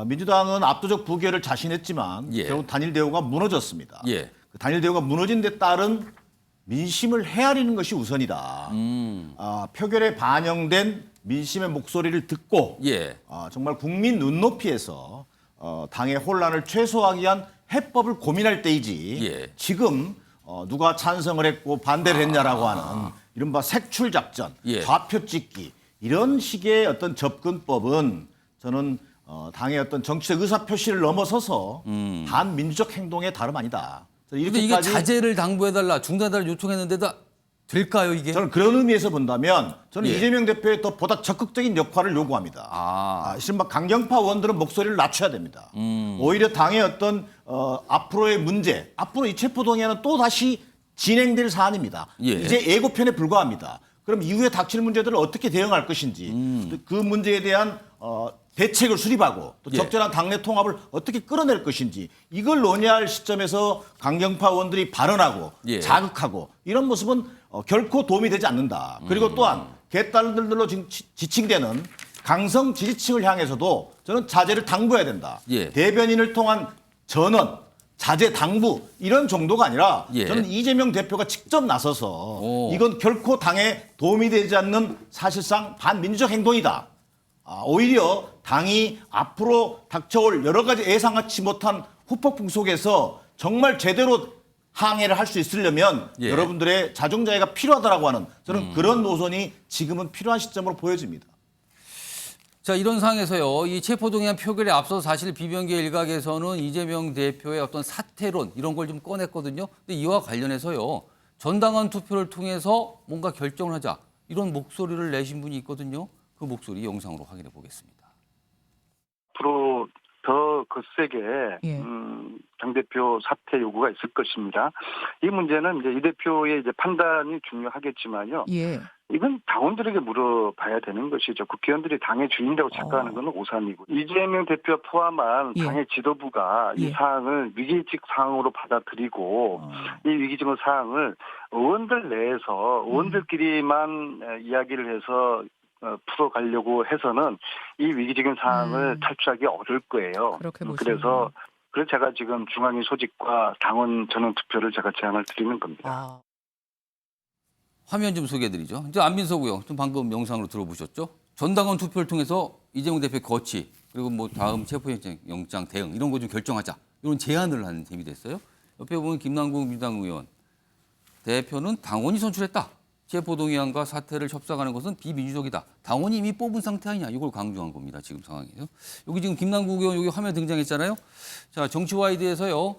민주당은 압도적 부결을 자신했지만 예. 결국 단일 대우가 무너졌습니다. 예. 그 단일 대우가 무너진 데 따른 민심을 헤아리는 것이 우선이다. 표결에 반영된 민심의 목소리를 듣고 예. 정말 국민 눈높이에서 당의 혼란을 최소화하기 위한 해법을 고민할 때이지 예. 지금 누가 찬성을 했고 반대를 했냐라고 하는 이른바 색출 작전, 예. 좌표 찍기 이런 식의 어떤 접근법은 저는 당의 어떤 정치적 의사 표시를 넘어서서 반민주적 행동의 다름 아니다. 근데 이게 자제를 당부해달라, 중단해달라 요청했는데도 될까요, 이게? 저는 그런 의미에서 본다면 저는 예. 이재명 대표의 더 보다 적극적인 역할을 요구합니다. 이른바 강경파 의원들은 목소리를 낮춰야 됩니다. 오히려 당의 어떤 앞으로의 문제, 앞으로 이 체포동의안은 또 다시 진행될 사안입니다. 예. 이제 예고편에 불과합니다. 그럼 이후에 닥칠 문제들을 어떻게 대응할 것인지 그 문제에 대한 대책을 수립하고 또 예. 적절한 당내 통합을 어떻게 끌어낼 것인지 이걸 논의할 시점에서 강경파 의원들이 발언하고 예. 자극하고 이런 모습은 결코 도움이 되지 않는다. 그리고 또한 개딸들로 지칭되는 강성 지지층을 향해서도 저는 자제를 당부해야 된다. 예. 대변인을 통한 전원, 자제 당부 이런 정도가 아니라 예. 저는 이재명 대표가 직접 나서서 오. 이건 결코 당에 도움이 되지 않는 사실상 반민주적 행동이다. 오히려 당이 앞으로 닥쳐올 여러 가지 예상하지 못한 후폭풍 속에서 정말 제대로 항해를 할 수 있으려면 예. 여러분들의 자중자애가 필요하다라고 하는 저는 그런 노선이 지금은 필요한 시점으로 보여집니다. 자, 이런 상황에서요, 이 체포동의안 표결에 앞서 사실 비명계 일각에서는 이재명 대표의 어떤 사퇴론 이런 걸 좀 꺼냈거든요. 근데 이와 관련해서요, 전당원 투표를 통해서 뭔가 결정을 하자 이런 목소리를 내신 분이 있거든요. 그 목소리 영상으로 확인해 보겠습니다. 앞으로 더 거세게 예. 당대표 사퇴 요구가 있을 것입니다. 이 문제는 이제 이 대표의 이제 판단이 중요하겠지만요. 예. 이건 당원들에게 물어봐야 되는 것이죠. 국회의원들이 당의 주인이라고 착각하는 것은 오산이고 이재명 대표 포함한 예. 당의 지도부가 이 예. 사항을 위기직 사항으로 받아들이고 이 위기직 사항을 의원들 내에서 의원들끼리만 이야기를 해서 풀어가려고 해서는 이 위기적인 상황을 탈출하기 어려울 거예요. 그렇게 보시는군요. 그래서 제가 지금 중앙위 소집과 당원 전원 투표를 제가 제안을 드리는 겁니다. 화면 좀 소개해드리죠. 이제 안민석 의원 좀 방금 영상으로 들어보셨죠? 전당원 투표를 통해서 이재명 대표의 거취 그리고 뭐 다음 체포영장 대응 이런 거 좀 결정하자 이런 제안을 하는 셈이 됐어요. 옆에 보면 김남국 민주당 의원 대표는 당원이 선출했다. 체포동의안과 사퇴를 협상하는 것은 비민주적이다. 당원이 이미 뽑은 상태 아니냐. 이걸 강조한 겁니다. 지금 상황에서. 여기 지금 김남국 의원 여기 화면 등장했잖아요. 자, 정치와이드에서요.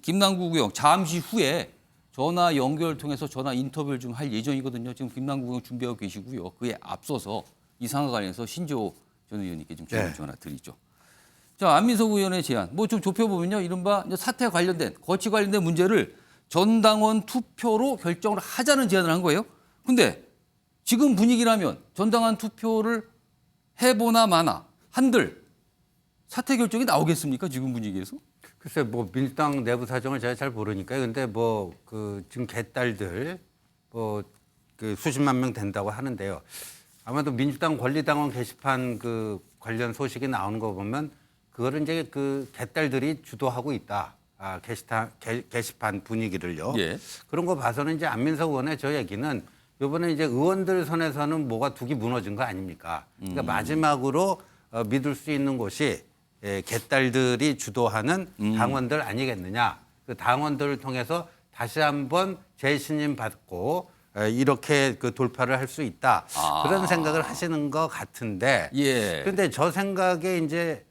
김남국 의원 잠시 후에 전화 연결 통해서 전화 인터뷰를 좀 할 예정이거든요. 지금 김남국 의원 준비하고 계시고요. 그에 앞서서 이 상황과 관련해서 신조 전 의원님께 좀 질문 전화 드리죠. 자, 안민석 의원의 제안. 뭐 좀 좁혀보면요. 이른바 사퇴 관련된, 거취 관련된 문제를 전당원 투표로 결정을 하자는 제안을 한 거예요. 근데 지금 분위기라면 전당원 투표를 해보나 마나 한들 사퇴 결정이 나오겠습니까? 지금 분위기에서? 글쎄 뭐 민주당 내부 사정을 제가 잘 모르니까요. 근데 뭐 그 지금 개딸들 뭐 그 수십만 명 된다고 하는데요. 아마도 민주당 권리당원 게시판 그 관련 소식이 나오는 거 보면 그거를 이제 그 개딸들이 주도하고 있다. 게시판 분위기를요. 예. 그런 거 봐서는 이제 안민석 의원의 저 얘기는 이번에 이제 의원들 선에서는 뭐가 둑이 무너진 거 아닙니까? 그러니까 마지막으로 믿을 수 있는 곳이 개딸들이 주도하는 당원들 아니겠느냐. 그 당원들을 통해서 다시 한번 재신임 받고 이렇게 그 돌파를 할 수 있다. 그런 생각을 하시는 것 같은데. 예. 그런데 저 생각에 이제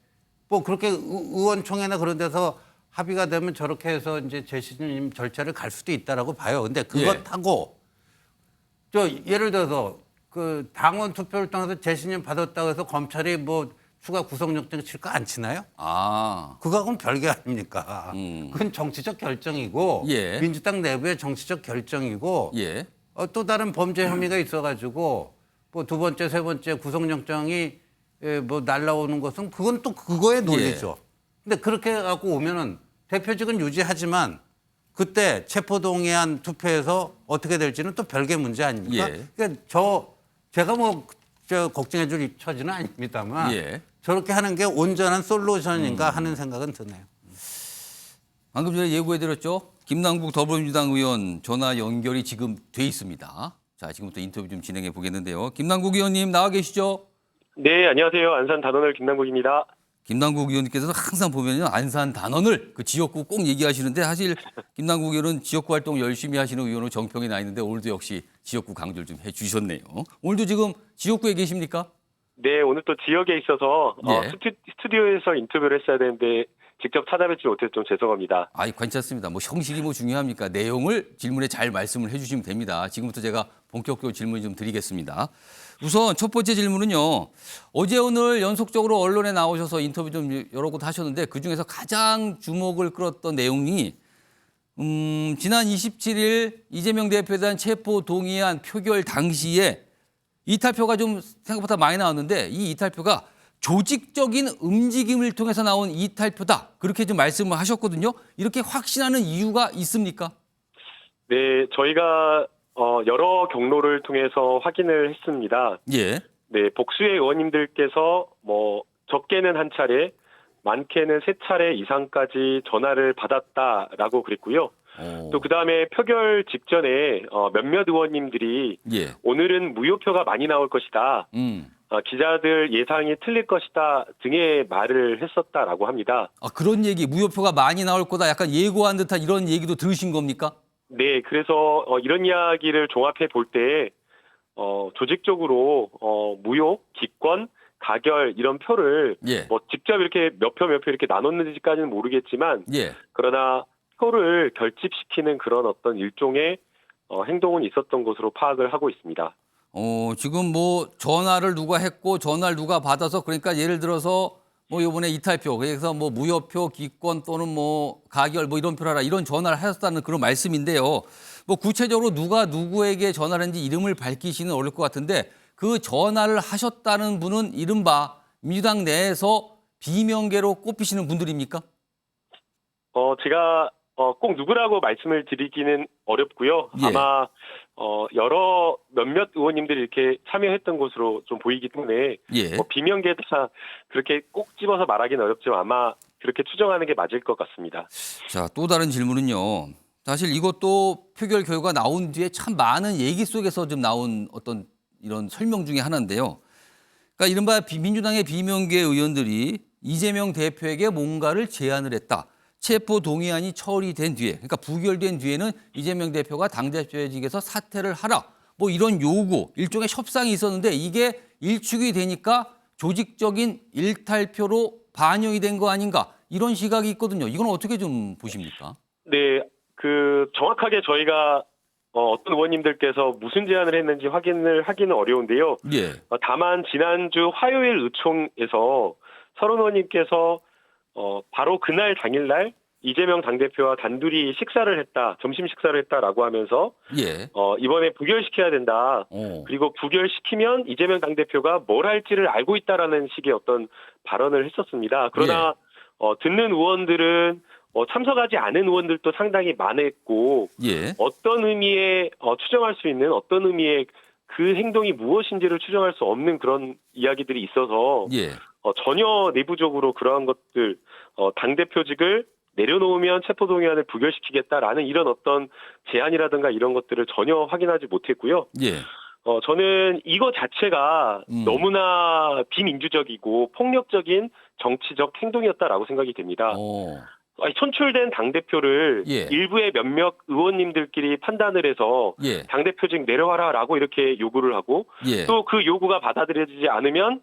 뭐 그렇게 의원총회나 그런 데서 합의가 되면 저렇게 해서 이제 재신임 절차를 갈 수도 있다라고 봐요. 근데 그것하고 저 예를 들어서 그 당원 투표를 통해서 재신임 받았다고 해서 검찰이 뭐 추가 구속영장 칠 거 안 치나요? 그거하고는 별개 아닙니까? 그건 정치적 결정이고 예. 민주당 내부의 정치적 결정이고 예. 또 다른 범죄 혐의가 있어가지고 뭐 두 번째, 세 번째 구속영장이 뭐 날라오는 것은 그건 또 그거의 논리죠. 근데 그렇게 갖고 오면은 대표직은 유지하지만 그때 체포동의안 투표에서 어떻게 될지는 또 별개 문제 아닙니까? 예. 그러니까 제가 뭐 걱정해 줄 처지는 아닙니다만 예. 저렇게 하는 게 온전한 솔루션인가 하는 생각은 드네요. 방금 전에 예고해드렸죠. 김남국 더불어민주당 의원 전화 연결이 지금 돼 있습니다. 자, 지금부터 인터뷰 좀 진행해 보겠는데요. 김남국 의원님 나와 계시죠? 네, 안녕하세요. 안산 단원을 김남국입니다. 김남국 의원님께서는 항상 보면요 안산 단원을 그 지역구 꼭 얘기하시는데 사실 김남국 의원은 지역구 활동 열심히 하시는 의원으로 정평이 나 있는데 오늘도 역시 지역구 강조를 좀 해주셨네요. 오늘도 지금 지역구에 계십니까? 네, 오늘 또 지역에 있어서 예. 스튜디오에서 인터뷰를 했어야 되는데 직접 찾아뵙지 못해서 좀 죄송합니다. 아이 괜찮습니다. 뭐 형식이 뭐 중요합니까? 내용을 질문에 잘 말씀을 해주시면 됩니다. 지금부터 제가 본격적으로 질문 좀 드리겠습니다. 우선 첫 번째 질문은요. 어제 오늘 연속적으로 언론에 나오셔서 인터뷰 좀 여러 곳 하셨는데 그중에서 가장 주목을 끌었던 내용이 지난 27일 이재명 대표에 대한 체포 동의안 표결 당시에 이탈표가 좀 생각보다 많이 나왔는데 이 이탈표가 조직적인 움직임을 통해서 나온 이탈표다. 그렇게 좀 말씀을 하셨거든요. 이렇게 확신하는 이유가 있습니까? 네, 저희가 여러 경로를 통해서 확인을 했습니다. 예. 네, 복수의 의원님들께서 뭐 적게는 한 차례, 많게는 3차례 이상까지 전화를 받았다라고 그랬고요. 또 그다음에 표결 직전에 몇몇 의원님들이 예. 오늘은 무효표가 많이 나올 것이다. 기자들 예상이 틀릴 것이다 등의 말을 했었다라고 합니다. 그런 얘기, 무효표가 많이 나올 거다 약간 예고한 듯한 이런 얘기도 들으신 겁니까? 네, 그래서 이런 이야기를 종합해 볼 때 조직적으로 무효, 기권, 가결 이런 표를 예. 뭐 직접 이렇게 몇 표 이렇게 나눴는지까지는 모르겠지만 예. 그러나 표를 결집시키는 그런 어떤 일종의 행동은 있었던 것으로 파악을 하고 있습니다. 지금 뭐 전화를 누가 했고 전화를 누가 받아서 그러니까 예를 들어서 뭐 이번에 이탈표 그래서 뭐 무효표, 기권 또는 뭐 가결 뭐 이런 표라라 이런 전화를 하셨다는 그런 말씀인데요. 뭐 구체적으로 누가 누구에게 전화를 했는지 이름을 밝히시는 어려울 것 같은데 그 전화를 하셨다는 분은 이른바 민주당 내에서 비명계로 꼽히시는 분들입니까? 제가 꼭 누구라고 말씀을 드리기는 어렵고요. 예. 아마 여러 몇몇 의원님들이 이렇게 참여했던 것으로 좀 보이기 때문에 예. 비명계다 그렇게 꼭 집어서 말하기는 어렵지만 아마 그렇게 추정하는 게 맞을 것 같습니다. 자, 또 다른 질문은요. 사실 이것도 표결 결과 나온 뒤에 참 많은 얘기 속에서 좀 나온 어떤 이런 설명 중에 하나인데요. 그러니까 이른바 민주당의 비명계 의원들이 이재명 대표에게 뭔가를 제안을 했다. 체포 동의안이 처리된 뒤에, 그러니까 부결된 뒤에는 이재명 대표가 당대표직에서 사퇴를 하라. 뭐 이런 요구, 일종의 협상이 있었는데 이게 일축이 되니까 조직적인 일탈표로 반영이 된 거 아닌가 이런 시각이 있거든요. 이건 어떻게 좀 보십니까? 네, 정확하게 저희가 어떤 의원님들께서 무슨 제안을 했는지 확인을 하기는 어려운데요. 예. 다만 지난주 화요일 의총에서 서른 의원님께서 바로 그날 당일날 이재명 당대표와 단둘이 점심 식사를 했다라고 하면서 예. 이번에 부결시켜야 된다. 그리고 부결시키면 이재명 당대표가 뭘 할지를 알고 있다라는 식의 어떤 발언을 했었습니다. 그러나 듣는 의원들은 참석하지 않은 의원들도 상당히 많았고 예. 어떤 의미의 추정할 수 있는 어떤 의미의 그 행동이 무엇인지를 추정할 수 없는 그런 이야기들이 있어서 예. 전혀 내부적으로 그러한 것들 당대표직을 내려놓으면 체포동의안을 부결시키겠다라는 이런 어떤 제안이라든가 이런 것들을 전혀 확인하지 못했고요. 예. 저는 이거 자체가 너무나 비민주적이고 폭력적인 정치적 행동이었다라고 생각이 됩니다. 선출된 당대표를 예. 일부의 몇몇 의원님들끼리 판단을 해서 예. 당대표직 내려와라라고 이렇게 요구를 하고 예. 또 그 요구가 받아들여지지 않으면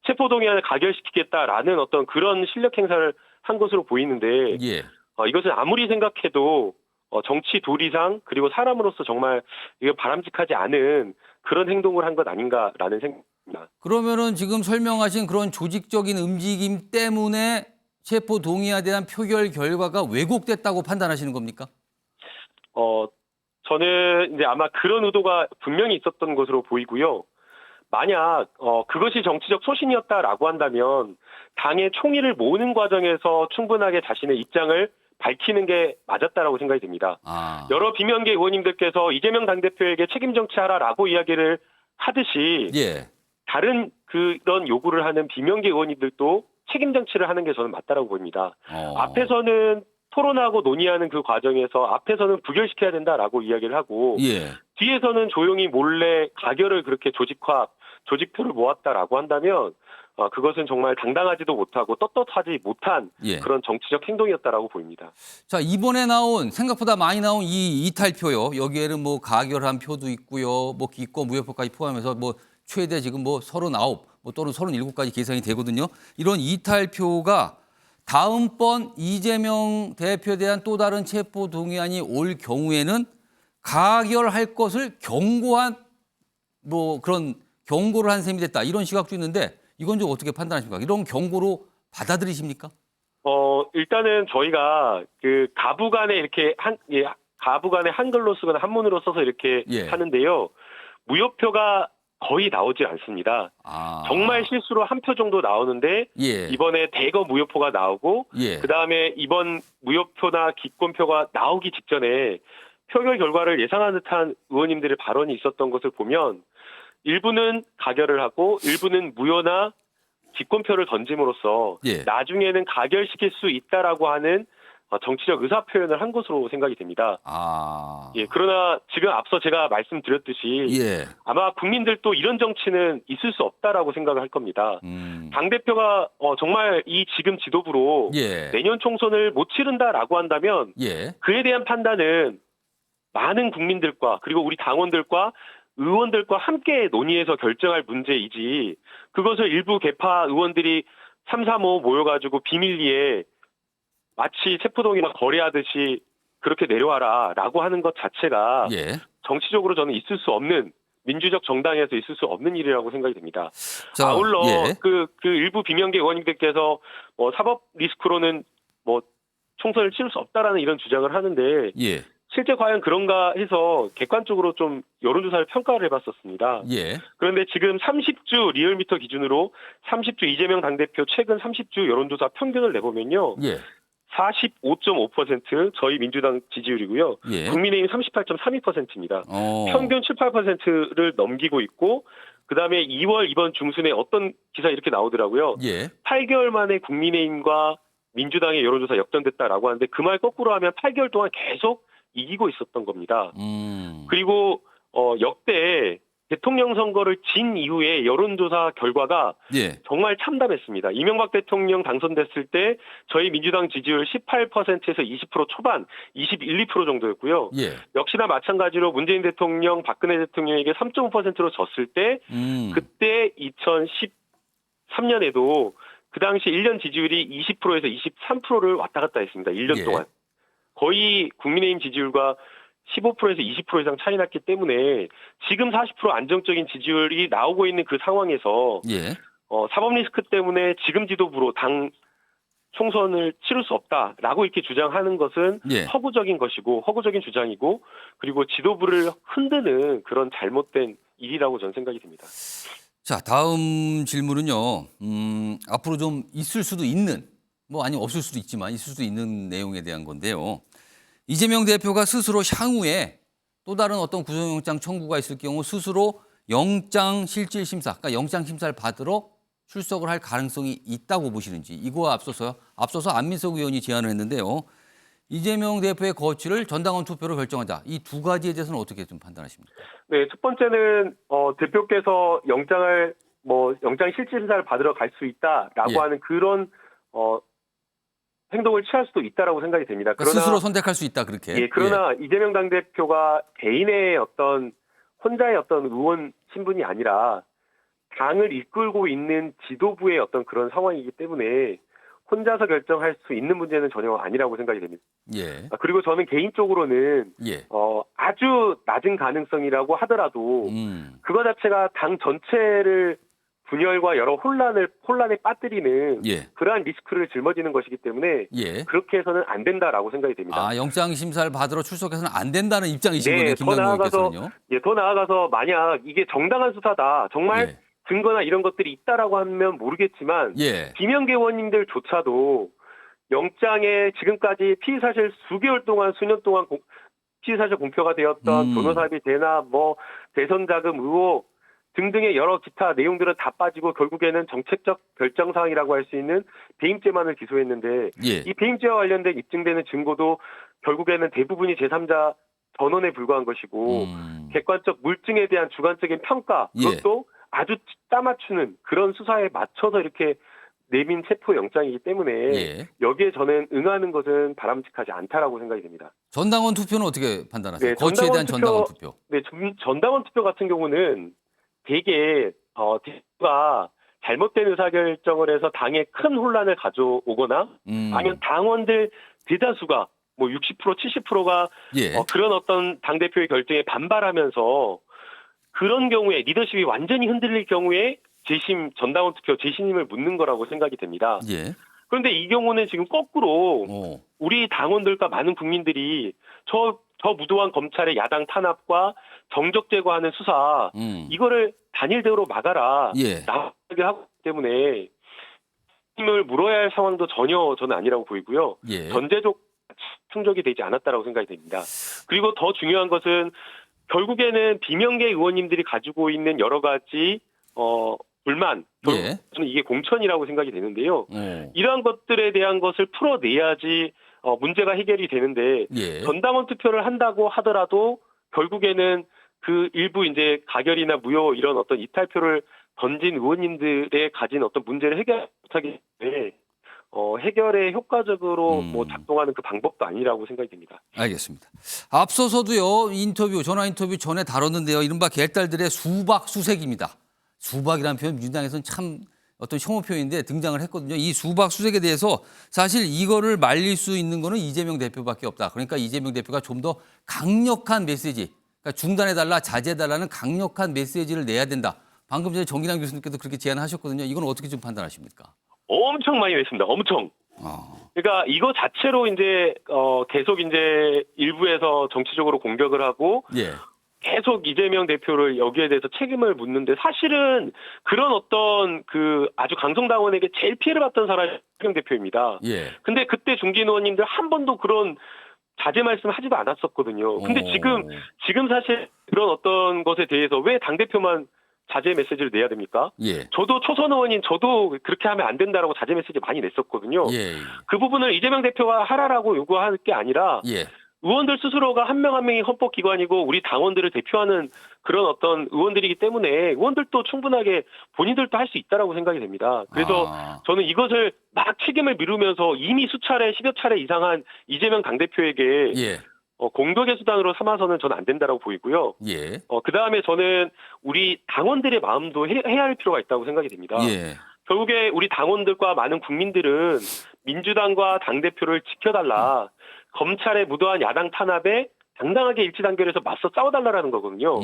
체포동의안을 가결시키겠다라는 어떤 그런 실력 행사를 한 것으로 보이는데 예. 이것은 아무리 생각해도 정치 도리상 그리고 사람으로서 정말 이거 바람직하지 않은 그런 행동을 한 것 아닌가라는 생각입니다. 그러면은 지금 설명하신 그런 조직적인 움직임 때문에 체포 동의안에 대한 표결 결과가 왜곡됐다고 판단하시는 겁니까? 저는 이제 아마 그런 의도가 분명히 있었던 것으로 보이고요. 만약 그것이 정치적 소신이었다라고 한다면 당의 총의를 모으는 과정에서 충분하게 자신의 입장을 밝히는 게 맞았다라고 생각이 듭니다. 여러 비명계 의원님들께서 이재명 당대표에게 책임 정치하라라고 이야기를 하듯이 예. 다른 그런 요구를 하는 비명계 의원님들도 책임 정치를 하는 게 저는 맞다라고 보입니다. 앞에서는 토론하고 논의하는 그 과정에서 앞에서는 부결시켜야 된다라고 이야기를 하고 예. 뒤에서는 조용히 몰래 가결을 그렇게 조직표를 모았다라고 한다면 그것은 정말 당당하지도 못하고 떳떳하지 못한 예. 그런 정치적 행동이었다라고 보입니다. 자, 이번에 생각보다 많이 나온 이 이탈표요. 여기에는 뭐 가결한 표도 있고요. 뭐 기권 무효표까지 포함해서 뭐 최대 지금 뭐 39, 또는 37까지 계산이 되거든요. 이런 이탈표가 다음번 이재명 대표에 대한 또 다른 체포 동의안이 올 경우에는 가결할 것을 경고한 그런 경고를 한 셈이 됐다. 이런 시각도 있는데 이건 좀 어떻게 판단하십니까? 이런 경고로 받아들이십니까? 일단은 저희가 그 가부간에 이렇게 가부간에 한글로 쓰거나 한문으로 써서 이렇게 하는데요. 무효표가 거의 나오지 않습니다. 정말 실수로 한 표 정도 나오는데 이번에 대거 무효표가 나오고 그다음에 이번 무효표나 기권표가 나오기 직전에 표결 결과를 예상한 듯한 의원님들의 발언이 있었던 것을 보면 일부는 가결을 하고 일부는 무효나 기권표를 던짐으로써 나중에는 가결시킬 수 있다라고 하는 정치적 의사 표현을 한 것으로 생각이 됩니다. 그러나 지금 앞서 제가 말씀드렸듯이 아마 국민들도 이런 정치는 있을 수 없다라고 생각을 할 겁니다. 당대표가 정말 이 지금 지도부로 내년 총선을 못 치른다라고 한다면 그에 대한 판단은 많은 국민들과 그리고 우리 당원들과 의원들과 함께 논의해서 결정할 문제이지 그것을 일부 개파 의원들이 3, 4, 5 모여가지고 비밀리에 마치 체포동의나 거래하듯이 그렇게 내려와라라고 하는 것 자체가 정치적으로 저는 있을 수 없는 민주적 정당에서 있을 수 없는 일이라고 생각이 됩니다. 아울러 그 일부 비명계 의원님들께서 사법 리스크로는 총선을 치를 수 없다라는 이런 주장을 하는데 실제 과연 그런가 해서 객관적으로 좀 여론조사를 평가를 해봤었습니다. 그런데 지금 30주 리얼미터 기준으로 30주 이재명 당대표 최근 30주 여론조사 평균을 내보면요. 45.5% 저희 민주당 지지율이고요. 국민의힘 38.32%입니다. 평균 7, 8%를 넘기고 있고 그다음에 2월 이번 중순에 어떤 기사 이렇게 나오더라고요. 8개월 만에 국민의힘과 민주당의 여론조사 역전됐다라고 하는데 그 말 거꾸로 하면 8개월 동안 계속 이기고 있었던 겁니다. 그리고 역대 대통령 선거를 진 이후에 여론조사 결과가 정말 참담했습니다. 이명박 대통령 당선됐을 때 저희 민주당 지지율 18%에서 20% 초반, 21, 2% 정도였고요. 역시나 마찬가지로 문재인 대통령, 박근혜 대통령에게 3.5%로 졌을 때 그때 2013년에도 그 당시 1년 지지율이 20%에서 23%를 왔다 갔다 했습니다. 1년 동안. 거의 국민의힘 지지율과 15%에서 20% 이상 차이 났기 때문에 지금 40% 안정적인 지지율이 나오고 있는 그 상황에서 사법 리스크 때문에 지금 지도부로 당 총선을 치를 수 없다라고 이렇게 주장하는 것은 허구적인 것이고 허구적인 주장이고 그리고 지도부를 흔드는 그런 잘못된 일이라고 저는 생각이 듭니다. 자, 다음 질문은요. 앞으로 좀 있을 수도 있는 아니면 없을 수도 있지만 있을 수도 있는 내용에 대한 건데요. 이재명 대표가 스스로 향후에 또 다른 어떤 구속영장 청구가 있을 경우 스스로 영장실질심사, 그러니까 영장심사를 받으러 출석을 할 가능성이 있다고 보시는지 이거와 앞서서 안민석 의원이 제안을 했는데요. 이재명 대표의 거취를 전당원 투표로 결정하자. 이 두 가지에 대해서는 어떻게 좀 판단하십니까? 네, 첫 번째는 대표께서 영장실질심사를 받으러 갈 수 있다라고 하는 그런 행동을 취할 수도 있다라고 생각이 됩니다. 그러니까 스스로 선택할 수 있다 그렇게. 예, 그러나 이재명 당대표가 개인의 어떤 혼자의 어떤 의원 신분이 아니라 당을 이끌고 있는 지도부의 어떤 그런 상황이기 때문에 혼자서 결정할 수 있는 문제는 전혀 아니라고 생각이 됩니다. 예. 그리고 저는 개인적으로는 예. 아주 낮은 가능성이라고 하더라도 그거 자체가 당 전체를 분열과 여러 혼란에 빠뜨리는 예. 그러한 리스크를 짊어지는 것이기 때문에 예. 그렇게 해서는 안 된다라고 생각이 됩니다. 아, 영장 심사를 받으러 출석해서는 안 된다는 입장이신 거네요, 네, 김남국 의원께서는요. 더 나아가서 만약 이게 정당한 수사다, 정말 예. 증거나 이런 것들이 있다라고 하면 모르겠지만 예. 김영계 의원님들조차도 영장에 지금까지 피의 사실 수개월 동안 수년 동안 피의 사실 공표가 되었던 변호사비 대납, 뭐 대선 자금 의혹 등등의 여러 기타 내용들은 다 빠지고 결국에는 정책적 결정 사항이라고 할 수 있는 배임죄만을 기소했는데 예. 이 배임죄와 관련된 입증되는 증거도 결국에는 대부분이 제3자 전원에 불과한 것이고 객관적 물증에 대한 주관적인 평가 그것도 아주 따맞추는 그런 수사에 맞춰서 이렇게 내민 체포 영장이기 때문에 예. 여기에 저는 응하는 것은 바람직하지 않다라고 생각이 됩니다. 전당원 투표는 어떻게 판단하세요? 네, 거치에 대한 전당원 투표. 네, 전당원 투표 같은 경우는 대개 대표가 잘못된 의사결정을 해서 당에 큰 혼란을 가져오거나 아니면 당원들 대다수가 뭐 60%, 70%가 예. 그런 어떤 당대표의 결정에 반발하면서 그런 경우에 리더십이 완전히 흔들릴 경우에 전당원 투표 재심을 묻는 거라고 생각이 됩니다. 예. 그런데 이 경우는 지금 거꾸로 우리 당원들과 많은 국민들이 저 무도한 검찰의 야당 탄압과 정적 제거하는 수사 이거를 단일대우로 막아라 예. 나가게 하기 때문에 힘을 물어야 할 상황도 전혀 저는 아니라고 보이고요. 예. 전제적 충족이 되지 않았다라고 생각이 됩니다. 그리고 더 중요한 것은 결국에는 비명계 의원님들이 가지고 있는 여러 가지 불만, 예. 저는 이게 공천이라고 생각이 되는데요. 이러한 것들에 대한 것을 풀어내야지 문제가 해결이 되는데 예. 전당원 투표를 한다고 하더라도 결국에는 그 일부 이제 가결이나 무효 이런 어떤 이탈표를 던진 의원님들의 가진 어떤 문제를 해결 못하기 때문에 해결에 효과적으로 뭐 작동하는 그 방법도 아니라고 생각이 됩니다. 알겠습니다. 앞서서도요, 전화 인터뷰 전에 다뤘는데요. 이른바 개딸들의 수박 수색입니다. 수박이라는 표현 민주당에서는 참 어떤 혐오 표현인데 등장을 했거든요. 이 수박 수색에 대해서 사실 이거를 말릴 수 있는 거는 이재명 대표밖에 없다. 그러니까 이재명 대표가 좀 더 강력한 메시지, 그러니까 중단해달라, 자제해달라는 강력한 메시지를 내야 된다. 방금 전에 정기남 교수님께서 그렇게 제안하셨거든요. 이건 어떻게 좀 판단하십니까? 엄청 많이 냈습니다. 엄청. 그러니까 이거 자체로 이제 계속 이제 일부에서 정치적으로 공격을 하고 예. 계속 이재명 대표를 여기에 대해서 책임을 묻는데 사실은 그런 어떤 그 아주 강성당원에게 제일 피해를 봤던 사람이 이재명 대표입니다. 예. 근데 그때 중진 의원님들 한 번도 그런 자제 말씀을 하지도 않았었거든요. 근데 지금 사실 그런 어떤 것에 대해서 왜 당대표만 자제 메시지를 내야 됩니까? 예. 저도 초선 의원인 저도 그렇게 하면 안 된다라고 자제 메시지 많이 냈었거든요. 예. 그 부분을 이재명 대표가 하라라고 요구할 게 아니라 예. 의원들 스스로가 한 명 한 명이 헌법기관이고 우리 당원들을 대표하는 그런 어떤 의원들이기 때문에 의원들도 충분하게 본인들도 할 수 있다라고 생각이 됩니다. 그래서 저는 이것을 막 책임을 미루면서 이미 수차례 10여 차례 이상한 이재명 당대표에게 예. 공격의 수단으로 삼아서는 저는 안 된다라고 보이고요. 예. 그다음에 저는 우리 당원들의 마음도 해야 할 필요가 있다고 생각이 됩니다. 예. 결국에 우리 당원들과 많은 국민들은 민주당과 당대표를 지켜달라. 검찰의 무도한 야당 탄압에 당당하게 일치단결해서 맞서 싸워달라는 거거든요.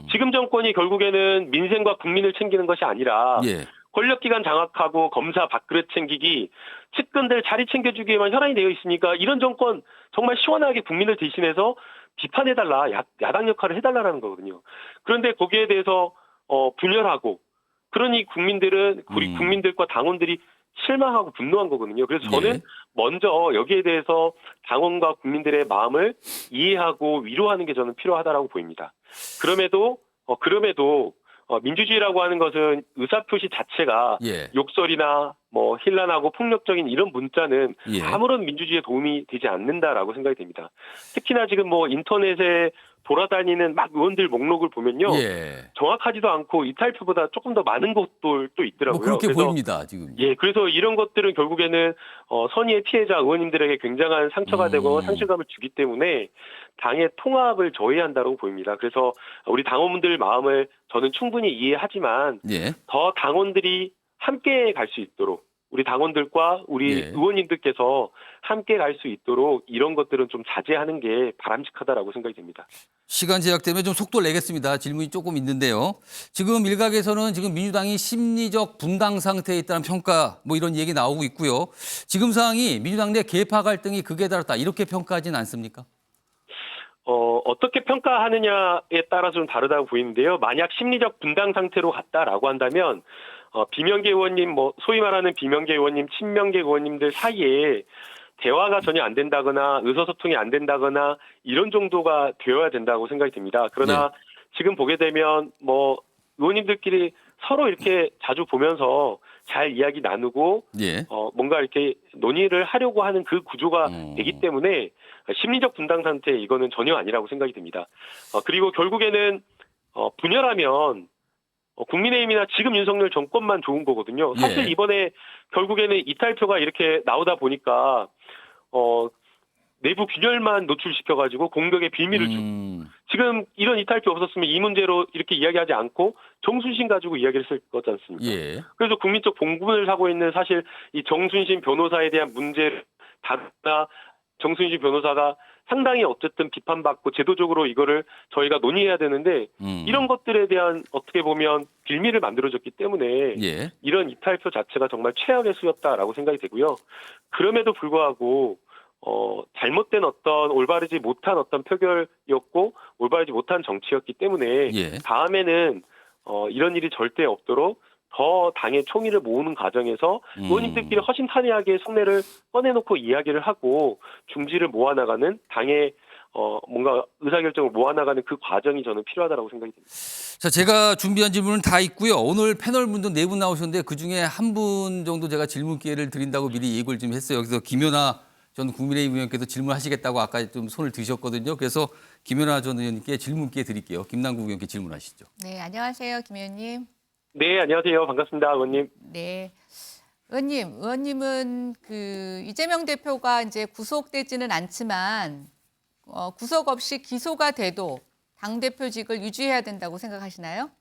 지금 정권이 결국에는 민생과 국민을 챙기는 것이 아니라 예. 권력기관 장악하고 검사 밥그릇 챙기기, 측근들 자리 챙겨주기에만 혈안이 되어 있으니까 이런 정권 정말 시원하게 국민을 대신해서 비판해달라, 야당 역할을 해달라는 거거든요. 그런데 거기에 대해서 분열하고 그러니 우리 국민들과 당원들이 실망하고 분노한 거거든요. 그래서 저는 먼저 여기에 대해서 당원과 국민들의 마음을 이해하고 위로하는 게 저는 필요하다라고 보입니다. 그럼에도 민주주의라고 하는 것은 의사표시 자체가 욕설이나 뭐 힐난하고 폭력적인 이런 문자는 아무런 민주주의에 도움이 되지 않는다라고 생각이 됩니다. 특히나 지금 뭐 인터넷에 돌아다니는 막 의원들 목록을 보면요. 예. 정확하지도 않고 이탈표보다 조금 더 많은 곳들도 있더라고요. 뭐 그렇게 그래서 보입니다, 지금. 예, 그래서 이런 것들은 결국에는 선의의 피해자 의원님들에게 굉장한 상처가 되고 상실감을 주기 때문에 당의 통합을 저해한다고 보입니다. 그래서 우리 당원분들 마음을 저는 충분히 이해하지만 예. 더 당원들이 함께 갈 수 있도록 우리 당원들과 우리 예. 의원님들께서 함께 갈 수 있도록 이런 것들은 좀 자제하는 게 바람직하다라고 생각이 됩니다. 시간 제약 때문에 좀 속도를 내겠습니다. 질문이 조금 있는데요. 지금 일각에서는 지금 민주당이 심리적 분당 상태에 있다는 평가 뭐 이런 얘기 나오고 있고요. 지금 상황이 민주당 내 계파 갈등이 극에 달했다 이렇게 평가하진 않습니까? 어떻게 평가하느냐에 따라서 좀 다르다고 보이는데요. 만약 심리적 분당 상태로 갔다라고 한다면 비명계 의원님, 소위 말하는 비명계 의원님, 친명계 의원님들 사이에 대화가 전혀 안 된다거나 의사소통이 안 된다거나 이런 정도가 되어야 된다고 생각이 듭니다. 그러나 지금 보게 되면 의원님들끼리 서로 이렇게 자주 보면서 잘 이야기 나누고 예. 뭔가 이렇게 논의를 하려고 하는 그 구조가 되기 때문에 심리적 분당 상태 이거는 전혀 아니라고 생각이 듭니다. 그리고 결국에는 분열하면 국민의힘이나 지금 윤석열 정권만 좋은 거거든요. 사실 예. 이번에 결국에는 이탈표가 이렇게 나오다 보니까 내부 균열만 노출시켜가지고 공격의 빌미를 주고 지금 이런 이탈표 없었으면 이 문제로 이렇게 이야기하지 않고 정순신 가지고 이야기를 했을 거지 않습니까? 예. 그래서 국민적 봉분을 사고 있는 사실 이 정순신 변호사에 대한 문제를 다루나 정순신 변호사가 상당히 어쨌든 비판받고 제도적으로 이거를 저희가 논의해야 되는데 이런 것들에 대한 어떻게 보면 빌미를 만들어졌기 때문에 예. 이런 이탈표 자체가 정말 최악의 수였다라고 생각이 되고요. 그럼에도 불구하고 잘못된 올바르지 못한 표결이었고 올바르지 못한 정치였기 때문에 예. 다음에는 이런 일이 절대 없도록 더 당의 총의를 모으는 과정에서 의원님들끼리 허심탄회하게 속내를 꺼내놓고 이야기를 하고 중지를 모아나가는 당의 뭔가 의사결정을 모아나가는 그 과정이 저는 필요하다고 생각이 듭니다. 자, 제가 준비한 질문은 다 있고요. 오늘 패널 분도 4분 나오셨는데 그중에 한 분 정도 제가 질문 기회를 드린다고 미리 예고를 좀 했어요. 그래서 김연아 전 국민의힘 의원께서 질문하시겠다고 아까 좀 손을 드셨거든요. 그래서 김연아 전 의원님께 질문 기회 드릴게요. 김남국 의원께 질문하시죠. 네, 안녕하세요, 김 의원님. 네, 안녕하세요. 반갑습니다, 의원님. 네. 의원님은 이재명 대표가 이제 구속되지는 않지만 구속 없이 기소가 돼도 당대표직을 유지해야 된다고 생각하시나요?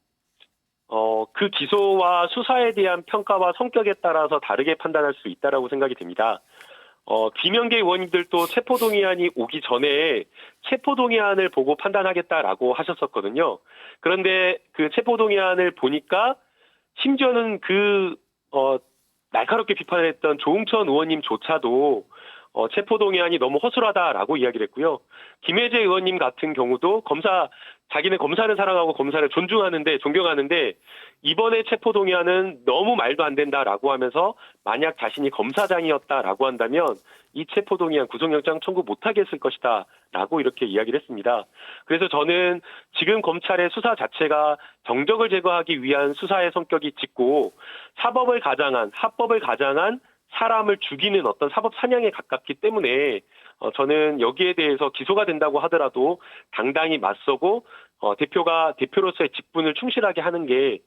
그 기소와 수사에 대한 평가와 성격에 따라서 다르게 판단할 수 있다라고 생각이 됩니다. 비명계 의원님들도 체포동의안이 오기 전에 체포동의안을 보고 판단하겠다라고 하셨었거든요. 그런데 그 체포동의안을 보니까 심지어는 날카롭게 비판을 했던 조응천 의원님조차도 체포동의안이 너무 허술하다라고 이야기를 했고요. 김혜재 의원님 같은 경우도 자기는 검사를 사랑하고 검사를 존경하는데 이번에 체포동의안은 너무 말도 안 된다라고 하면서 만약 자신이 검사장이었다라고 한다면 이 체포동의안 구속영장 청구 못하게 했을 것이다라고 이렇게 이야기를 했습니다. 그래서 저는 지금 검찰의 수사 자체가 정적을 제거하기 위한 수사의 성격이 짙고 합법을 가장한 사람을 죽이는 사법 사냥에 가깝기 때문에 저는 여기에 대해서 기소가 된다고 하더라도 당당히 맞서고 대표로서의 직분을 충실하게 하는 게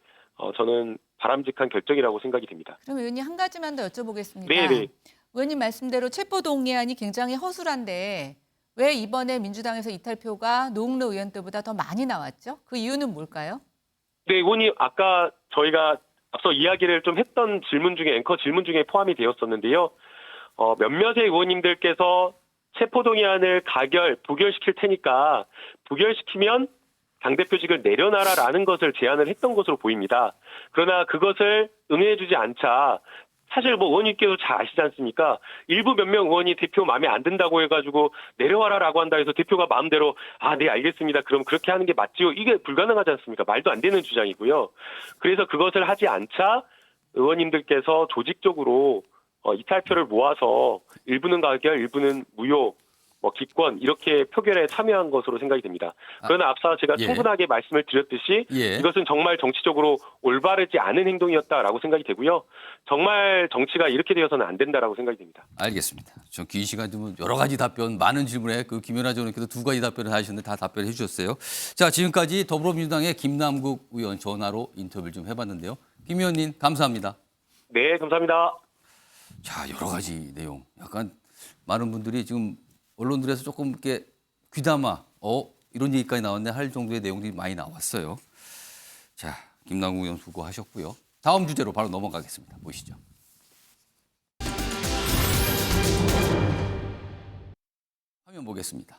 저는 바람직한 결정이라고 생각이 됩니다. 그럼 의원님 한 가지만 더 여쭤보겠습니다. 네. 의원님 말씀대로 체포동의안이 굉장히 허술한데 왜 이번에 민주당에서 이탈표가 노웅래 의원 때보다 더 많이 나왔죠? 그 이유는 뭘까요? 네, 의원님 아까 저희가 앞서 이야기를 좀 했던 앵커 질문 중에 포함이 되었었는데요. 몇몇의 의원님들께서 체포동의안을 부결시킬 테니까 부결시키면 당대표직을 내려놔라라는 것을 제안을 했던 것으로 보입니다. 그러나 그것을 응해주지 않자 사실 의원님께서 잘 아시지 않습니까? 일부 몇 명 의원이 대표 마음에 안 든다고 해가지고 내려와라라고 한다 해서 대표가 마음대로 네 알겠습니다. 그럼 그렇게 하는 게 맞지요? 이게 불가능하지 않습니까? 말도 안 되는 주장이고요. 그래서 그것을 하지 않자 의원님들께서 조직적으로 이탈표를 모아서 일부는 가결, 일부는 무효 기권 이렇게 표결에 참여한 것으로 생각이 됩니다. 그러나 앞서 제가 예. 충분하게 말씀을 드렸듯이 예. 이것은 정말 정치적으로 올바르지 않은 행동이었다라고 생각이 되고요. 정말 정치가 이렇게 되어서는 안 된다라고 생각이 됩니다. 알겠습니다. 저 긴 시간 좀 여러 가지 답변, 많은 질문에 그 김연아 전 의원께서 2가지 답변을 하셨는데 다 답변해 주셨어요. 자, 지금까지 더불어민주당의 김남국 의원 전화로 인터뷰를 좀 해봤는데요. 김 의원님 감사합니다. 네, 감사합니다. 자, 여러 가지 내용. 약간 많은 분들이 지금 언론들에서 조금 이렇게 귀담아, 이런 얘기까지 나왔네 할 정도의 내용들이 많이 나왔어요. 자, 김남국 의원 수고하셨고요. 다음 주제로 바로 넘어가겠습니다. 보시죠. 화면 보겠습니다.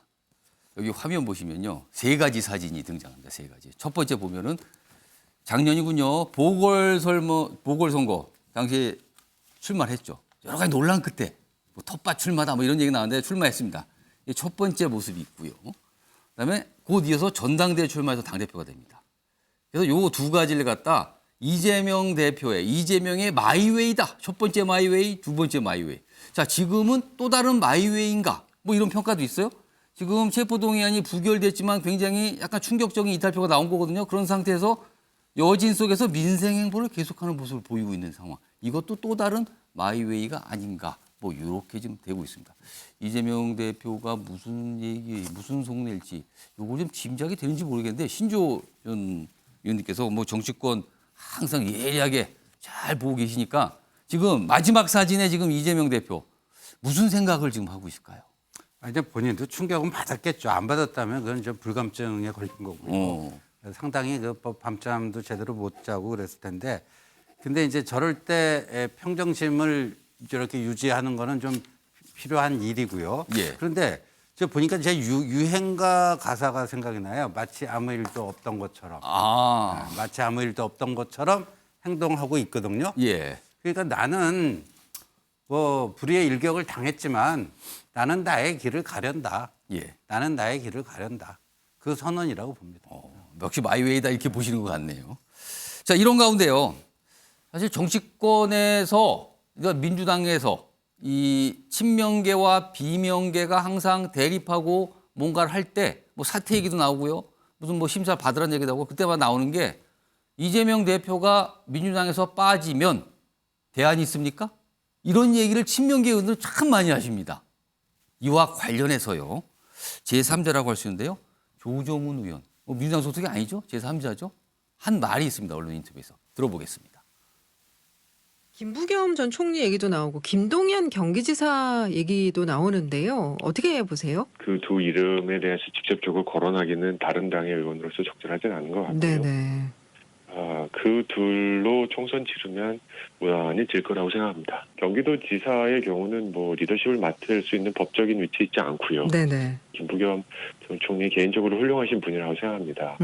여기 화면 보시면요. 3가지 사진이 등장합니다. 3가지. 첫 번째 보면은 작년이군요. 보궐선거 당시에 출마를 했죠. 여러 가지 논란 끝에 뭐 텃밭 출마다 뭐 이런 얘기 나왔는데 출마했습니다. 이게 첫 번째 모습이 있고요. 그다음에 곧 이어서 전당대회 출마해서 당대표가 됩니다. 그래서 요 2가지를 갖다 이재명 대표의 이재명의 마이웨이다. 첫 번째 마이웨이, 2번째 마이웨이. 자, 지금은 또 다른 마이웨이인가? 뭐 이런 평가도 있어요. 지금 체포동의안이 부결됐지만 굉장히 약간 충격적인 이탈표가 나온 거거든요. 그런 상태에서 여진 속에서 민생 행보를 계속하는 모습을 보이고 있는 상황. 이것도 또 다른 마이웨이가 아닌가. 뭐 이렇게 지금 되고 있습니다. 이재명 대표가 무슨 속낼지 요거 좀 짐작이 되는지 모르겠는데 신조 전 의원님께서 뭐 정치권 항상 예리하게 잘 보고 계시니까 지금 마지막 사진에 지금 이재명 대표 무슨 생각을 지금 하고 있을까요? 이제 본인도 충격은 받았겠죠. 안 받았다면 그건 좀 불감증에 걸린 거고요. 상당히 그 밤잠도 제대로 못 자고 그랬을 텐데, 근데 이제 저럴 때 평정심을 저렇게 유지하는 거는 좀 필요한 일이고요. 예. 그런데 저 보니까 제 유행가 가사가 생각이 나요. 마치 아무 일도 없던 것처럼. 마치 아무 일도 없던 것처럼 행동하고 있거든요. 예. 그러니까 나는 뭐 불의의 일격을 당했지만 나는 나의 길을 가련다. 예. 나는 나의 길을 가련다. 그 선언이라고 봅니다. 역시 마이웨이다 이렇게 보시는 것 같네요. 자, 이런 가운데요. 사실 정치권에서 그러니까 민주당에서 이 친명계와 비명계가 항상 대립하고 뭔가를 할 때 뭐 사퇴 얘기도 나오고요. 무슨 뭐 심사 받으라는 얘기도 하고 그때마다 나오는 게 이재명 대표가 민주당에서 빠지면 대안이 있습니까? 이런 얘기를 친명계 의원들 참 많이 하십니다. 이와 관련해서요. 제3자라고 할 수 있는데요. 조정훈 의원. 민주당 소속이 아니죠. 제3자죠. 한 말이 있습니다. 언론 인터뷰에서. 들어보겠습니다. 김부겸 전 총리 얘기도 나오고 김동연 경기지사 얘기도 나오는데요. 어떻게 보세요? 그 두 이름에 대해서 직접적으로 거론하기는 다른 당의 의원으로서 적절하진 않은 것 같고요. 네네. 그 둘로 총선 치르면 무난히 질 거라고 생각합니다. 경기도지사의 경우는 뭐 리더십을 맡을 수 있는 법적인 위치에 있지 않고요. 네네. 김부겸 전 총리 개인적으로 훌륭하신 분이라고 생각합니다.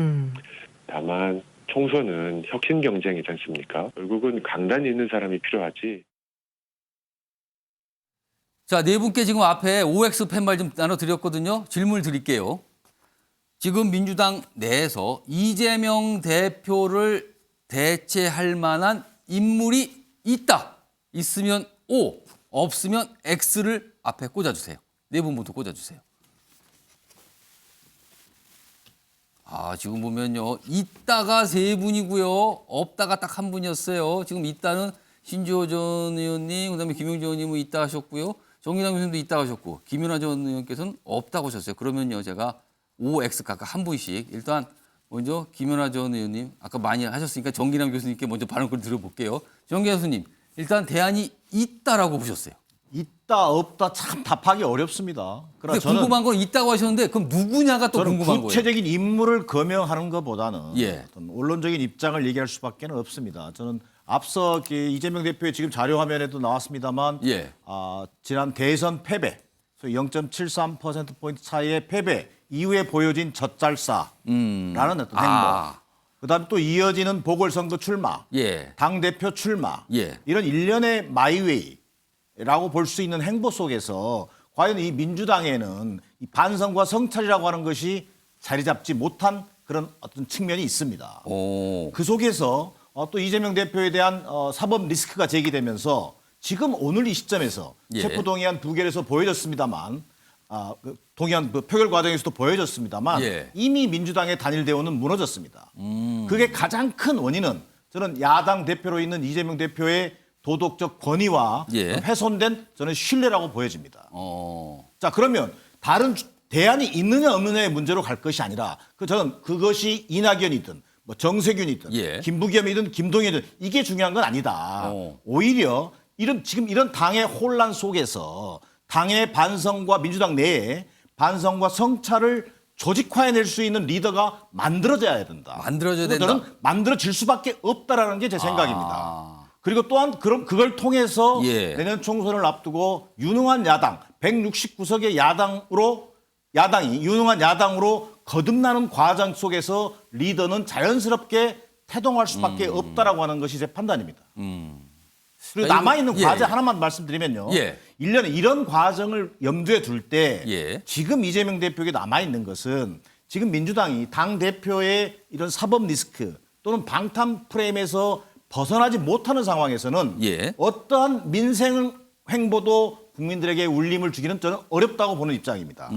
다만 총선은 혁신 경쟁이지 않습니까? 결국은 강단이 있는 사람이 필요하지. 자, 네 분께 지금 앞에 OX 팻말 좀 나눠드렸거든요. 질문을 드릴게요. 지금 민주당 내에서 이재명 대표를 대체할 만한 인물이 있다. 있으면 O, 없으면 X를 앞에 꽂아주세요. 네 분 모두 꽂아주세요. 지금 보면요. 있다가 3분이고요. 없다가 딱 1분이었어요. 지금 있다는 신지호 전 의원님, 그다음에 김용재 의원님은 있다 하셨고요. 정기남 교수님도 있다 하셨고, 김연아 전 의원께서는 없다고 하셨어요. 그러면요. 제가 OX 각각 1분씩 일단 먼저 김연아 전 의원님 아까 많이 하셨으니까 정기남 교수님께 먼저 발언을 들어볼게요. 정 교수님 일단 대안이 있다라고 보셨어요. 있다 없다 참 답하기 어렵습니다. 근데 궁금한 건 있다고 하셨는데 그럼 누구냐가 또 궁금한 거예요. 구체적인 인물을 거명하는 것보다는 예. 어떤 언론적인 입장을 얘기할 수밖에 없습니다. 저는 앞서 이재명 대표의 지금 자료 화면에도 나왔습니다만 예. 지난 대선 패배, 소위 0.73%포인트 차이의 패배 이후에 보여진 젖잘싸라는 어떤 행보. 그다음에 또 이어지는 보궐선거 출마, 예. 당대표 출마, 예. 이런 일련의 마이웨이라고 볼 수 있는 행보 속에서 과연 이 민주당에는 이 반성과 성찰이라고 하는 것이 자리 잡지 못한 그런 어떤 측면이 있습니다. 그 속에서 또 이재명 대표에 대한 사법 리스크가 제기되면서 지금 오늘 이 시점에서 예. 체포동의안 부결에서 보여졌습니다만 동의안 그 표결 과정에서도 보여졌습니다만 예. 이미 민주당의 단일 대우는 무너졌습니다. 그게 가장 큰 원인은 저는 야당 대표로 있는 이재명 대표의 도덕적 권위와 예. 훼손된 저는 신뢰라고 보여집니다. 자, 그러면 다른 대안이 있느냐 없느냐의 문제로 갈 것이 아니라 저는 그것이 이낙연이든 뭐 정세균이든 예. 김부겸이든 김동연이든 이게 중요한 건 아니다. 오히려 지금 이런 당의 혼란 속에서 당의 반성과 민주당 내에 반성과 성찰을 조직화해낼 수 있는 리더가 만들어져야 된다. 만들어져야 된다. 저는 만들어질 수밖에 없다라는 게 제 생각입니다. 그리고 또한 그걸 통해서 예. 내년 총선을 앞두고 유능한 야당, 169석의 야당이 유능한 야당으로 거듭나는 과정 속에서 리더는 자연스럽게 태동할 수밖에 없다라고 하는 것이 제 판단입니다. 그리고 자, 남아있는 예. 과제 하나만 말씀드리면요. 예. 1년에 이런 과정을 염두에 둘 때 예. 지금 이재명 대표에게 남아있는 것은 지금 민주당이 당대표의 이런 사법 리스크 또는 방탄 프레임에서 벗어나지 못하는 상황에서는 예. 어떠한 민생 행보도 국민들에게 울림을 주기는 저는 어렵다고 보는 입장입니다.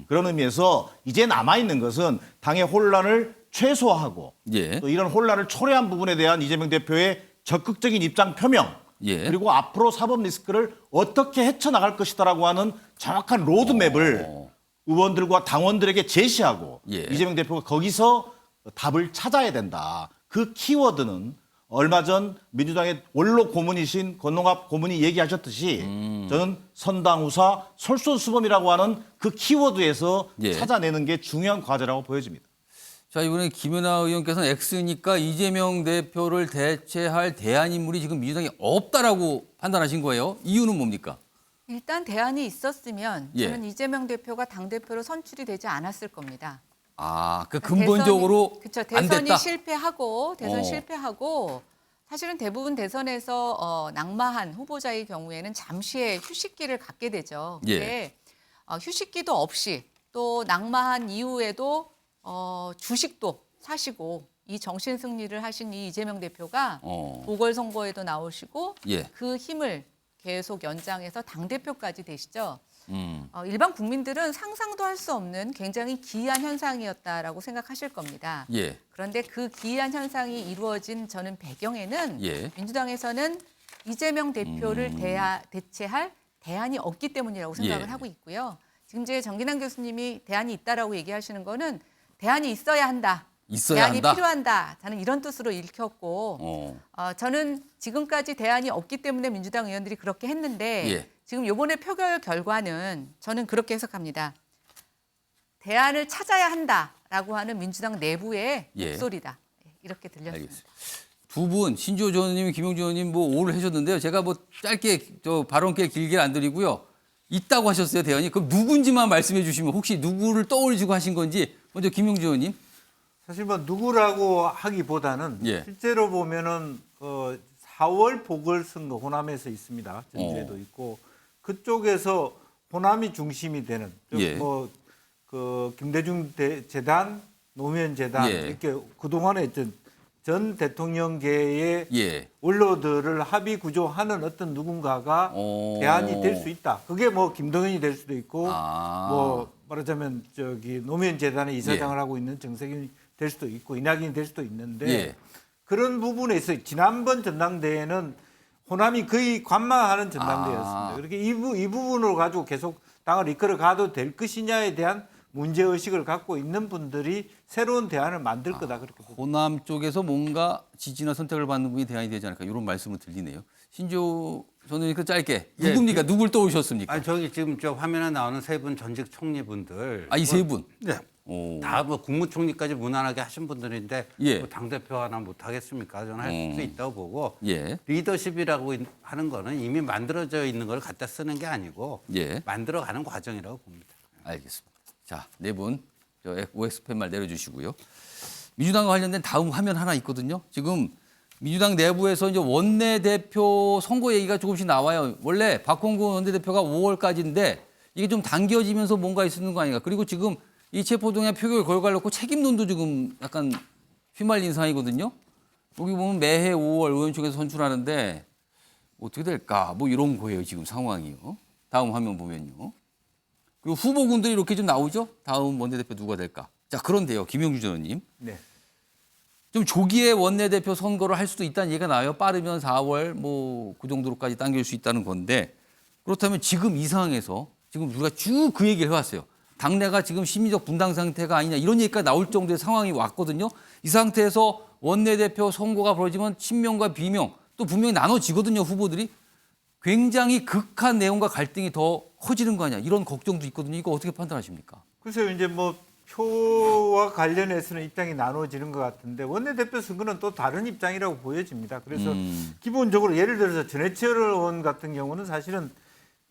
그런 의미에서 이제 남아있는 것은 당의 혼란을 최소화하고 예. 또 이런 혼란을 초래한 부분에 대한 이재명 대표의 적극적인 입장 표명 예. 그리고 앞으로 사법 리스크를 어떻게 헤쳐나갈 것이다라고 하는 정확한 로드맵을 의원들과 당원들에게 제시하고 예. 이재명 대표가 거기서 답을 찾아야 된다. 그 키워드는 얼마 전 민주당의 원로 고문이신 권농갑 고문이 얘기하셨듯이 저는 선당후사 솔선수범이라고 하는 그 키워드에서 예. 찾아내는 게 중요한 과제라고 보여집니다. 자, 이번에 김연아 의원께서는 X니까 이재명 대표를 대체할 대안인물이 지금 민주당에 없다라고 판단하신 거예요. 이유는 뭡니까? 일단 대안이 있었으면 예. 저는 이재명 대표가 당대표로 선출이 되지 않았을 겁니다. 아, 그 근본적으로 그렇죠. 안 대선이 됐다. 대선 실패하고 사실은 대부분 대선에서 낙마한 후보자의 경우에는 잠시의 휴식기를 갖게 되죠. 예. 근데 휴식기도 없이 또 낙마한 이후에도 주식도 사시고 이 정신 승리를 하신 이 이재명 대표가 보궐선거에도 나오시고 예. 그 힘을 계속 연장해서 당대표까지 되시죠. 일반 국민들은 상상도 할 수 없는 굉장히 기이한 현상이었다라고 생각하실 겁니다. 예. 그런데 그 기이한 현상이 이루어진 저는 배경에는 예. 민주당에서는 이재명 대표를 대체할 대안이 없기 때문이라고 생각을 예. 하고 있고요. 지금 이제 정기남 교수님이 대안이 있다라고 얘기하시는 거는 대안이 있어야 한다. 있어야 대안이 한다. 필요한다. 저는 이런 뜻으로 읽혔고 저는 지금까지 대안이 없기 때문에 민주당 의원들이 그렇게 했는데 예. 지금 이번에 표결 결과는 저는 그렇게 해석합니다. 대안을 찾아야 한다라고 하는 민주당 내부의 예. 목소리다. 이렇게 들렸습니다. 알겠습니다. 두 분 신주호 의원님, 김용준 의원님 뭐 오를 해줬는데요. 제가 뭐 짧게 발언길 길게 안 드리고요. 있다고 하셨어요, 대안이. 그럼 누군지만 말씀해 주시면 혹시 누구를 떠올리시고 하신 건지 먼저 김용준 의원님. 사실 뭐 누구라고 하기보다는 예. 실제로 보면은 4월 보궐선거 호남에서 있습니다. 전주에도 있고 그쪽에서 호남이 중심이 되는 예. 그 김대중 재단, 노무현 재단 예. 이렇게 그동안에 전 대통령계의 예. 원로들을 합의 구조하는 어떤 누군가가 대안이 될 수 있다. 그게 뭐 김동연이 될 수도 있고 뭐 말하자면 노무현 재단의 이사장을 예. 하고 있는 정세균이 될 수도 있고 이낙연이 될 수도 있는데 예. 그런 부분에서 지난번 전당대회는 호남이 거의 관망하는 전당대회였습니다. 그렇게 이 부분을 가지고 계속 당을 이끌어 가도 될 것이냐에 대한 문제의식을 갖고 있는 분들이 새로운 대안을 만들 거다 그렇게 봅니다. 호남 쪽에서 뭔가 지지나 선택을 받는 분이 대안이 되지 않을까 이런 말씀을 들리네요. 신조 저는 그 짧게 예. 누굽니까? 누굴 떠오셨습니까? 저기 지금 저 화면에 나오는 세 분 전직 총리분들. 이 세 분? 네. 다 뭐 국무총리까지 무난하게 하신 분들인데 예. 뭐 당대표 하나 못 하겠습니까? 저는 할 수 있다고 보고 예. 리더십이라고 하는 거는 이미 만들어져 있는 걸 갖다 쓰는 게 아니고 예. 만들어가는 과정이라고 봅니다. 알겠습니다. 자, 네 분 OX 팻말 내려주시고요. 민주당과 관련된 다음 화면 하나 있거든요. 지금 민주당 내부에서 이제 원내대표 선거 얘기가 조금씩 나와요. 원래 박홍근 원내대표가 5월까지인데 이게 좀 당겨지면서 뭔가 있는 거 아닌가. 그리고 지금 이 체포동의안 표결 결과를 놓고 책임론도 지금 약간 휘말린 상황이거든요. 여기 보면 매해 5월 의원총회에서 선출하는데 어떻게 될까? 뭐 이런 거예요. 지금 상황이요. 다음 화면 보면요. 그리고 후보군들이 이렇게 좀 나오죠. 다음 원내대표 누가 될까? 자, 그런데요, 김영주 전 의원님. 네. 좀 조기에 원내대표 선거를 할 수도 있다는 얘기가 나와요. 빠르면 4월 뭐 그 정도로까지 당길 수 있다는 건데 그렇다면 지금 이 상황에서 지금 우리가 쭉 그 얘기를 해왔어요. 당내가 지금 심리적 분당 상태가 아니냐 이런 얘기가 나올 정도의 상황이 왔거든요. 이 상태에서 원내대표 선거가 벌어지면 친명과 비명 또 분명히 나눠지거든요. 후보들이. 굉장히 극한 내용과 갈등이 더 커지는 거 아니야. 이런 걱정도 있거든요. 이거 어떻게 판단하십니까? 글쎄요, 이제 뭐 표와 관련해서는 입장이 나눠지는 것 같은데 원내대표 선거는 또 다른 입장이라고 보여집니다. 그래서 기본적으로 예를 들어서 전해철 의원 같은 경우는 사실은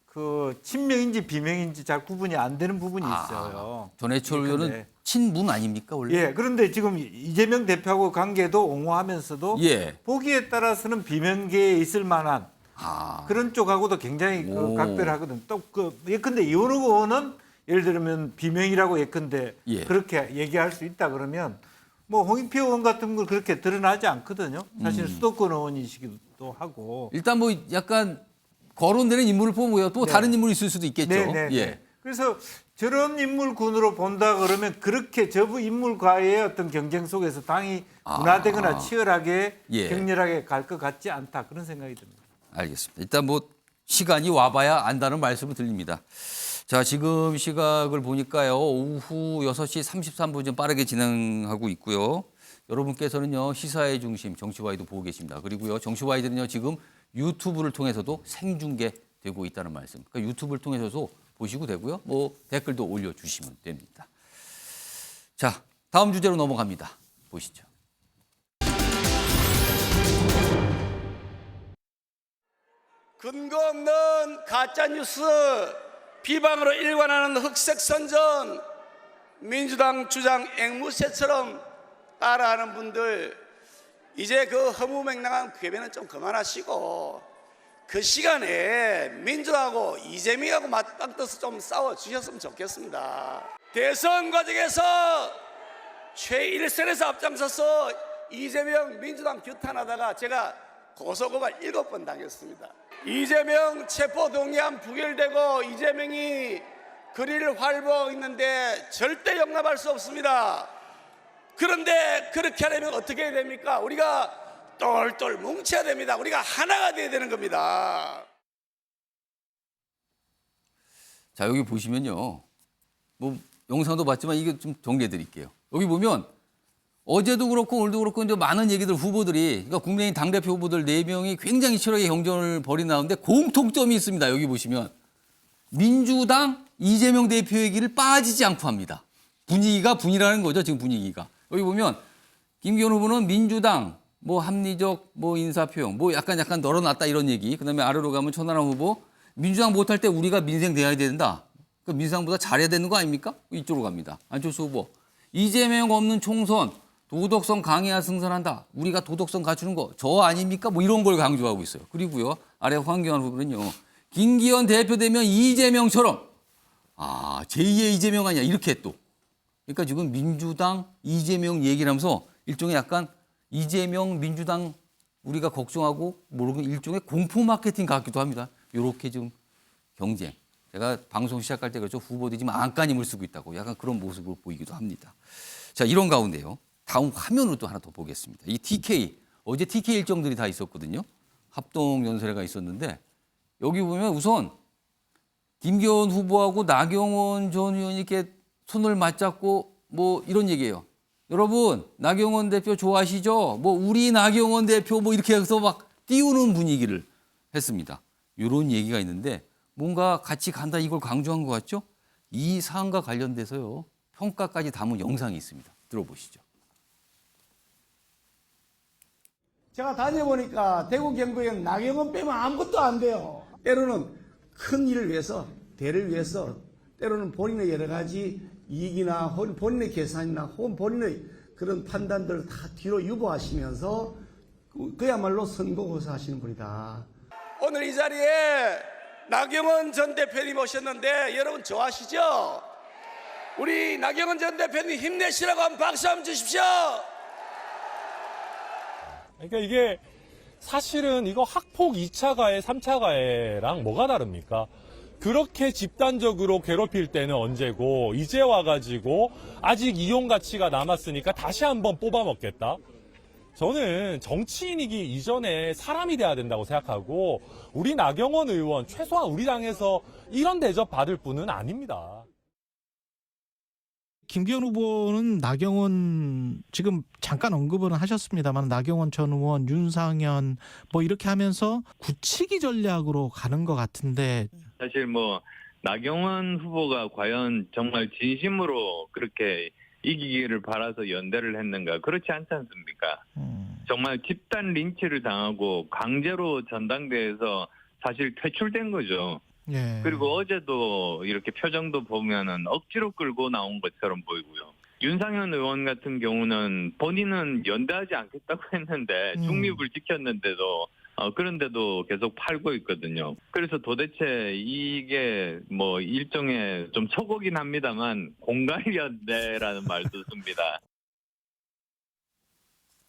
그 친명인지 비명인지 잘 구분이 안 되는 부분이 있어요. 전해철 의원은 친문 아닙니까 원래? 예, 그런데 지금 이재명 대표하고 관계도 옹호하면서도 예. 보기에 따라서는 비명계에 있을 만한 그런 쪽하고도 굉장히 그 각별하거든. 또 그 예컨대 이원욱 의원은 예를 들면 비명이라고 예컨대 그렇게 얘기할 수 있다 그러면 뭐 홍익표 의원 같은 걸 그렇게 드러나지 않거든요. 사실 수도권 의원이시기도 하고. 일단 뭐 약간 거론되는 인물을 보고요. 또 다른 인물이 있을 수도 있겠죠. 예. 그래서 저런 인물군으로 본다 그러면 그렇게 저 인물과의 어떤 경쟁 속에서 당이 분화되거나 치열하게 격렬하게 갈 것 같지 않다 그런 생각이 듭니다. 알겠습니다. 일단 뭐 시간이 와봐야 안다는 말씀을 드립니다. 자, 지금 시각을 보니까요. 오후 6시 33분 좀 빠르게 진행하고 있고요. 여러분께서는요. 시사의 중심 정치와이드 보고 계십니다. 그리고요. 정치와이드는요. 지금 유튜브를 통해서도 생중계되고 있다는 말씀. 그러니까 유튜브를 통해서도 보시고 되고요. 뭐 댓글도 올려주시면 됩니다. 자, 다음 주제로 넘어갑니다. 보시죠. 근거 없는 가짜뉴스 비방으로 일관하는 흑색선전 민주당 주장 앵무새처럼 따라하는 분들 이제 그 허무맹랑한 궤변은 좀 그만하시고 그 시간에 민주당하고 이재명하고 맞닥뜨려서 좀 싸워주셨으면 좋겠습니다. 대선 과정에서 최일선에서 앞장서서 이재명 민주당 규탄하다가 제가 고소고발 7번 당했습니다. 이재명 체포동의안 부결되고 이재명이 거리를 활보하고 있는데 절대 용납할 수 없습니다. 그런데 그렇게 하려면 어떻게 해야 됩니까? 우리가 똘똘 뭉쳐야 됩니다. 우리가 하나가 돼야 되는 겁니다. 자, 여기 보시면요. 뭐 영상도 봤지만 이게 좀 정리해 드릴게요. 여기 보면 어제도 그렇고 오늘도 그렇고 이제 많은 얘기들 후보들이 그러니까 국민의힘 당대표 후보들 4명이 굉장히 치열하게 경쟁을 벌이나는데 공통점이 있습니다. 여기 보시면 민주당 이재명 대표 얘기를 빠지지 않고 합니다. 분위기가 분이라는 거죠. 지금 분위기가. 여기 보면 김기현 후보는 민주당 뭐 합리적 뭐 인사표용 뭐 약간 널어놨다 이런 얘기. 그다음에 아래로 가면 천하람 후보 민주당 못할 때 우리가 민생 대해야 된다. 그러니까 민주당보다 잘해야 되는 거 아닙니까? 이쪽으로 갑니다. 안철수 후보 이재명 없는 총선 도덕성 강해야 승선한다. 우리가 도덕성 갖추는 거 저 아닙니까? 뭐 이런 걸 강조하고 있어요. 그리고요. 아래 황교안 후보는요. 김기현 대표되면 이재명처럼 제2의 이재명 아니야. 이렇게 또. 그러니까 지금 민주당 이재명 얘기를 하면서 일종의 약간 이재명 민주당 우리가 걱정하고 모르고 일종의 공포 마케팅 같기도 합니다. 이렇게 좀 경쟁. 제가 방송 시작할 때 그렇죠. 후보들이 지금 안간힘을 쓰고 있다고 약간 그런 모습을 보이기도 합니다. 자, 이런 가운데요. 다음 화면으로 또 하나 더 보겠습니다. 이 TK, 어제 TK 일정들이 다 있었거든요. 합동 연설회가 있었는데 여기 보면 우선 김기현 후보하고 나경원 전 의원이 이렇게 손을 맞잡고 뭐 이런 얘기예요. 여러분, 나경원 대표 좋아하시죠? 뭐 우리 나경원 대표 뭐 이렇게 해서 막 띄우는 분위기를 했습니다. 이런 얘기가 있는데 뭔가 같이 간다 이걸 강조한 것 같죠? 이 사안과 관련돼서요. 평가까지 담은 영상이 있습니다. 들어보시죠. 제가 다녀보니까 대구 경북에는 나경원 빼면 아무것도 안 돼요. 때로는 큰 일을 위해서, 대를 위해서, 때로는 본인의 여러 가지 이익이나 본인의 계산이나 혹은 본인의 그런 판단들을 다 뒤로 유보하시면서 그야말로 선거고사 하시는 분이다. 오늘 이 자리에 나경원 전 대표님 오셨는데 여러분 좋아하시죠? 우리 나경원 전 대표님 힘내시라고 한번 박수 한번 주십시오. 그러니까 이게 사실은 이거 학폭 2차 가해, 3차 가해랑 뭐가 다릅니까? 그렇게 집단적으로 괴롭힐 때는 언제고 이제 와가지고 아직 이용 가치가 남았으니까 다시 한번 뽑아먹겠다. 저는 정치인이기 이전에 사람이 돼야 된다고 생각하고 우리 나경원 의원 최소한 우리 당에서 이런 대접 받을 분은 아닙니다. 김기현 후보는 나경원 지금 잠깐 언급은 하셨습니다만 나경원 전 의원, 윤상현 뭐 이렇게 하면서 굳히기 전략으로 가는 것 같은데 사실 뭐 나경원 후보가 과연 정말 진심으로 그렇게 이기기를 바라서 연대를 했는가 그렇지 않지 않습니까? 정말 집단 린치를 당하고 강제로 전당대회에서 사실 퇴출된 거죠. 예. 그리고 어제도 이렇게 표정도 보면은 억지로 끌고 나온 것처럼 보이고요. 윤상현 의원 같은 경우는 본인은 연대하지 않겠다고 했는데 중립을 지켰는데도 그런데도 계속 팔고 있거든요. 그래서 도대체 이게 뭐 일종의 좀 초보긴 합니다만 공갈연대라는 말도 씁니다.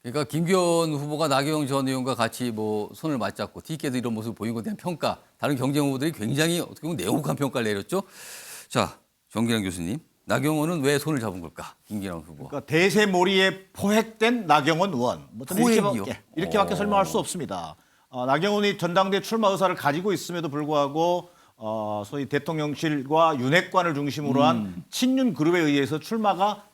그러니까 김기현 후보가 나경원 전 의원과 같이 뭐 손을 맞잡고 뒤께도 이런 모습을 보인 것에 대한 평가, 다른 경쟁 후보들이 굉장히 어떻게 보면 내혹한 평가를 내렸죠. 자, 정기랑 교수님, 나경원은 왜 손을 잡은 걸까? 김기현 후보. 그러니까 대세몰이에 포획된 나경원 의원. 뭐 포획이요? 이렇게밖에 설명할 수 없습니다. 나경원이 전당대 출마 의사를 가지고 있음에도 불구하고 소위 대통령실과 윤핵관을 중심으로 한 친윤 그룹에 의해서 출마가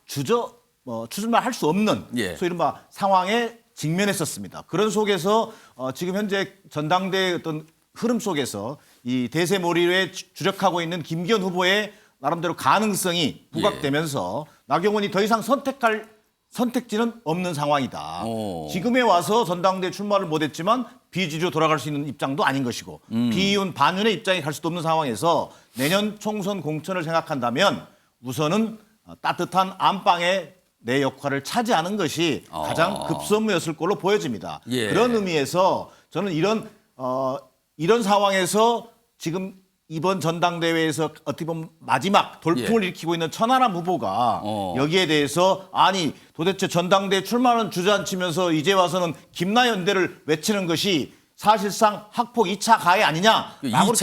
출마할 수 없는 소위 이른바 상황에 직면했었습니다. 그런 속에서 지금 현재 전당대의 어떤 흐름 속에서 이 대세몰이에 주력하고 있는 김기현 후보의 나름대로 가능성이 부각되면서 나경원이 더 이상 선택지는 없는 상황이다. 지금에 와서 전당대 출마를 못했지만 비지지로 돌아갈 수 있는 입장도 아닌 것이고 비윤 반윤의 입장에 갈 수도 없는 상황에서 내년 총선 공천을 생각한다면 우선은 따뜻한 안방에 내 역할을 차지하는 것이 가장 급선무였을 걸로 보여집니다. 그런 의미에서 저는 이런 상황에서 지금 이번 전당대회에서 어떻게 보면 마지막 돌풍을 일으키고 있는 천하람 후보가 여기에 대해서 아니 도대체 전당대회 출마는 주저앉히면서 이제 와서는 김나연대를 외치는 것이 사실상 학폭 2차 가해 아니냐라고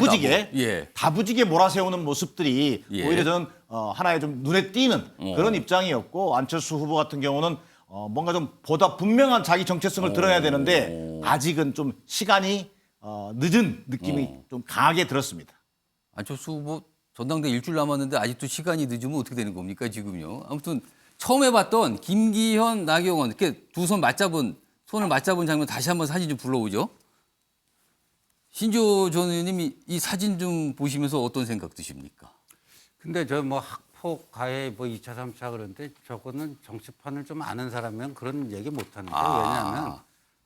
이렇게 다부지게 몰아세우는 모습들이 오히려 저는 하나의 좀 눈에 띄는 그런 입장이었고 안철수 후보 같은 경우는 뭔가 좀 보다 분명한 자기 정체성을 드러내야 되는데 아직은 좀 시간이 늦은 느낌이 좀 강하게 들었습니다. 안철수 후보 전당대 일주일 남았는데 아직도 시간이 늦으면 어떻게 되는 겁니까 지금요? 아무튼 처음 해봤던 김기현, 나경원 이렇게 두 손을 맞잡은 장면 다시 한번 사진 좀 불러오죠. 신조 전 의원님이 이 사진 좀 보시면서 어떤 생각 드십니까? 근데 저 뭐 학폭 가해 뭐 2차, 3차 그런데 저거는 정치판을 좀 아는 사람이면 그런 얘기 못 하는데 왜냐하면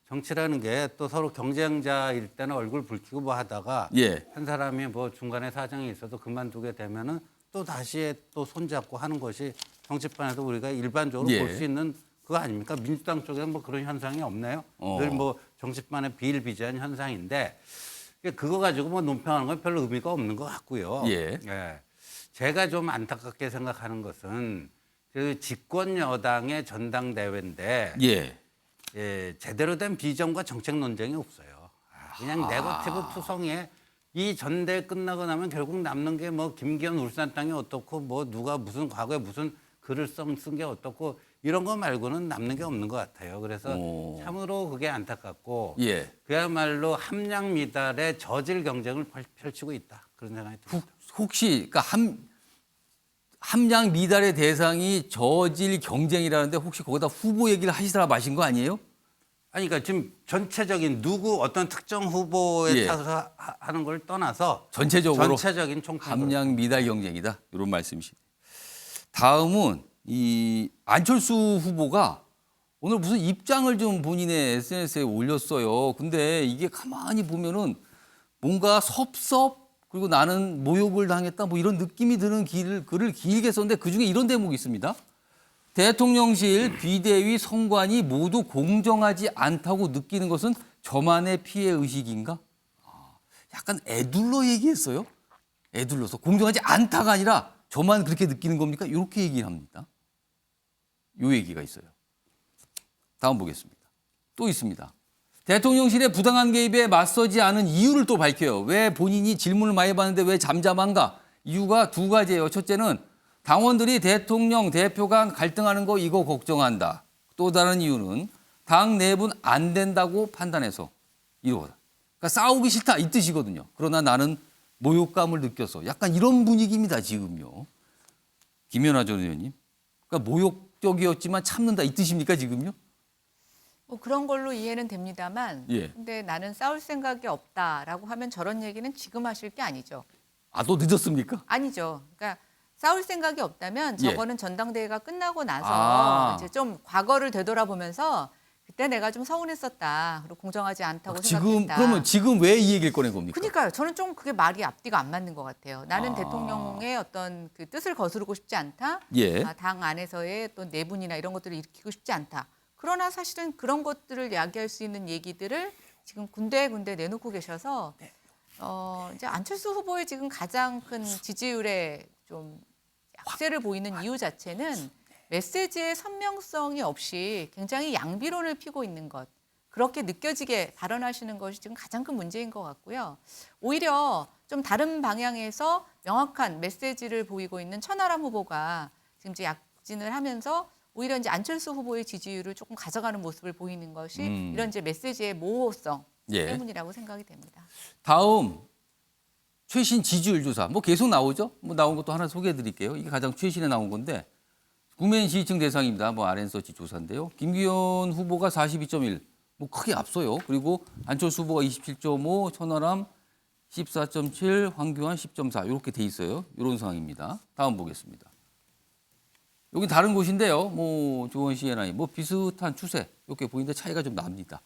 정치라는 게 또 서로 경쟁자일 때는 얼굴 붉히고 뭐 하다가 한 사람이 뭐 중간에 사정이 있어도 그만두게 되면은 또 다시 또 손잡고 하는 것이 정치판에서 우리가 일반적으로 볼 수 있는 그거 아닙니까? 민주당 쪽에는 뭐 그런 현상이 없나요? 늘 뭐 정치판의 비일비재한 현상인데 그거 가지고 뭐 논평하는 건 별로 의미가 없는 것 같고요. 제가 좀 안타깝게 생각하는 것은 그 집권 여당의 전당대회인데 제대로 된 비전과 정책 논쟁이 없어요. 그냥 네거티브 투성이에 이 전대 끝나고 나면 결국 남는 게 뭐 김기현 울산 땅이 어떻고 뭐 누가 무슨 과거에 무슨 글을 쓴 게 어떻고 이런 거 말고는 남는 게 없는 것 같아요. 그래서 참으로 그게 안타깝고 그야말로 함량 미달의 저질 경쟁을 펼치고 있다. 그런 생각이 듭니다. 혹시 그러니까 함량 미달의 대상이 저질 경쟁이라는데 혹시 거기다 후보 얘기를 하시더라 마신 거 아니에요? 아니 그러니까 지금 전체적인 어떤 특정 후보에 타서 하는 걸 떠나서 전체적인 총평 함량 미달 경쟁이다. 이런 말씀이십니다. 다음은 이 안철수 후보가 오늘 무슨 입장을 좀 본인의 SNS에 올렸어요. 근데 이게 가만히 보면은 뭔가 그리고 나는 모욕을 당했다 뭐 이런 느낌이 드는 글을 길게 썼는데 그중에 이런 대목이 있습니다. 대통령실 비대위 성관이 모두 공정하지 않다고 느끼는 것은 저만의 피해 의식인가? 약간 애둘러 얘기했어요. 애둘러서 공정하지 않다가 아니라 저만 그렇게 느끼는 겁니까? 이렇게 얘기를 합니다. 요 얘기가 있어요. 다음 보겠습니다. 또 있습니다. 대통령실의 부당한 개입에 맞서지 않은 이유를 또 밝혀요. 왜 본인이 질문을 많이 받는데 왜 잠잠한가? 이유가 두 가지예요. 첫째는 당원들이 대통령, 대표 간 갈등하는 거 이거 걱정한다. 또 다른 이유는 당 내부는 안 된다고 판단해서 이러다. 그러니까 싸우기 싫다 이 뜻이거든요. 그러나 나는 모욕감을 느껴서 약간 이런 분위기입니다. 지금요. 김연아 전 의원님. 그러니까 모욕적이었지만 참는다 이 뜻입니까 지금요? 뭐 그런 걸로 이해는 됩니다만 예. 근데 나는 싸울 생각이 없다라고 하면 저런 얘기는 지금 하실 게 아니죠. 아, 또 늦었습니까? 아니죠. 그러니까 싸울 생각이 없다면 예. 저거는 전당대회가 끝나고 나서 아. 이제 좀 과거를 되돌아보면서 그때 내가 좀 서운했었다. 그리고 공정하지 않다고 지금 생각했다. 그러면 지금 왜 이 얘기를 꺼낸 겁니까? 그러니까요. 저는 좀 그게 말이 앞뒤가 안 맞는 것 같아요. 나는 아. 대통령의 어떤 그 뜻을 거스르고 싶지 않다. 예. 당 안에서의 또 내분이나 이런 것들을 일으키고 싶지 않다. 그러나 사실은 그런 것들을 야기할 수 있는 얘기들을 지금 군데군데 내놓고 계셔서 이제 안철수 후보의 지금 가장 큰 지지율에 좀 약세를 보이는 이유 자체는 메시지의 선명성이 없이 굉장히 양비론을 피고 있는 것. 그렇게 느껴지게 발언하시는 것이 지금 가장 큰 문제인 것 같고요. 오히려 좀 다른 방향에서 명확한 메시지를 보이고 있는 천하람 후보가 지금 이제 약진을 하면서 오히려 이제 안철수 후보의 지지율을 조금 가져가는 모습을 보이는 것이 이런 이제 메시지의 모호성 예. 때문이라고 생각이 됩니다. 다음 최신 지지율 조사 뭐 계속 나오죠. 뭐 나온 것도 하나 소개해 드릴게요. 이게 가장 최신에 나온 건데 국민 지지층 대상입니다. 뭐 RN서치 조사인데요. 김기현 후보가 42.1, 뭐 크게 앞서요. 그리고 안철수 후보가 27.5, 천하람 14.7, 황교안 10.4 이렇게 돼 있어요. 이런 상황입니다. 다음 보겠습니다. 여기 다른 곳인데요. 뭐 조원 씨나 뭐 비슷한 추세 이렇게 보이는데 차이가 좀 납니다.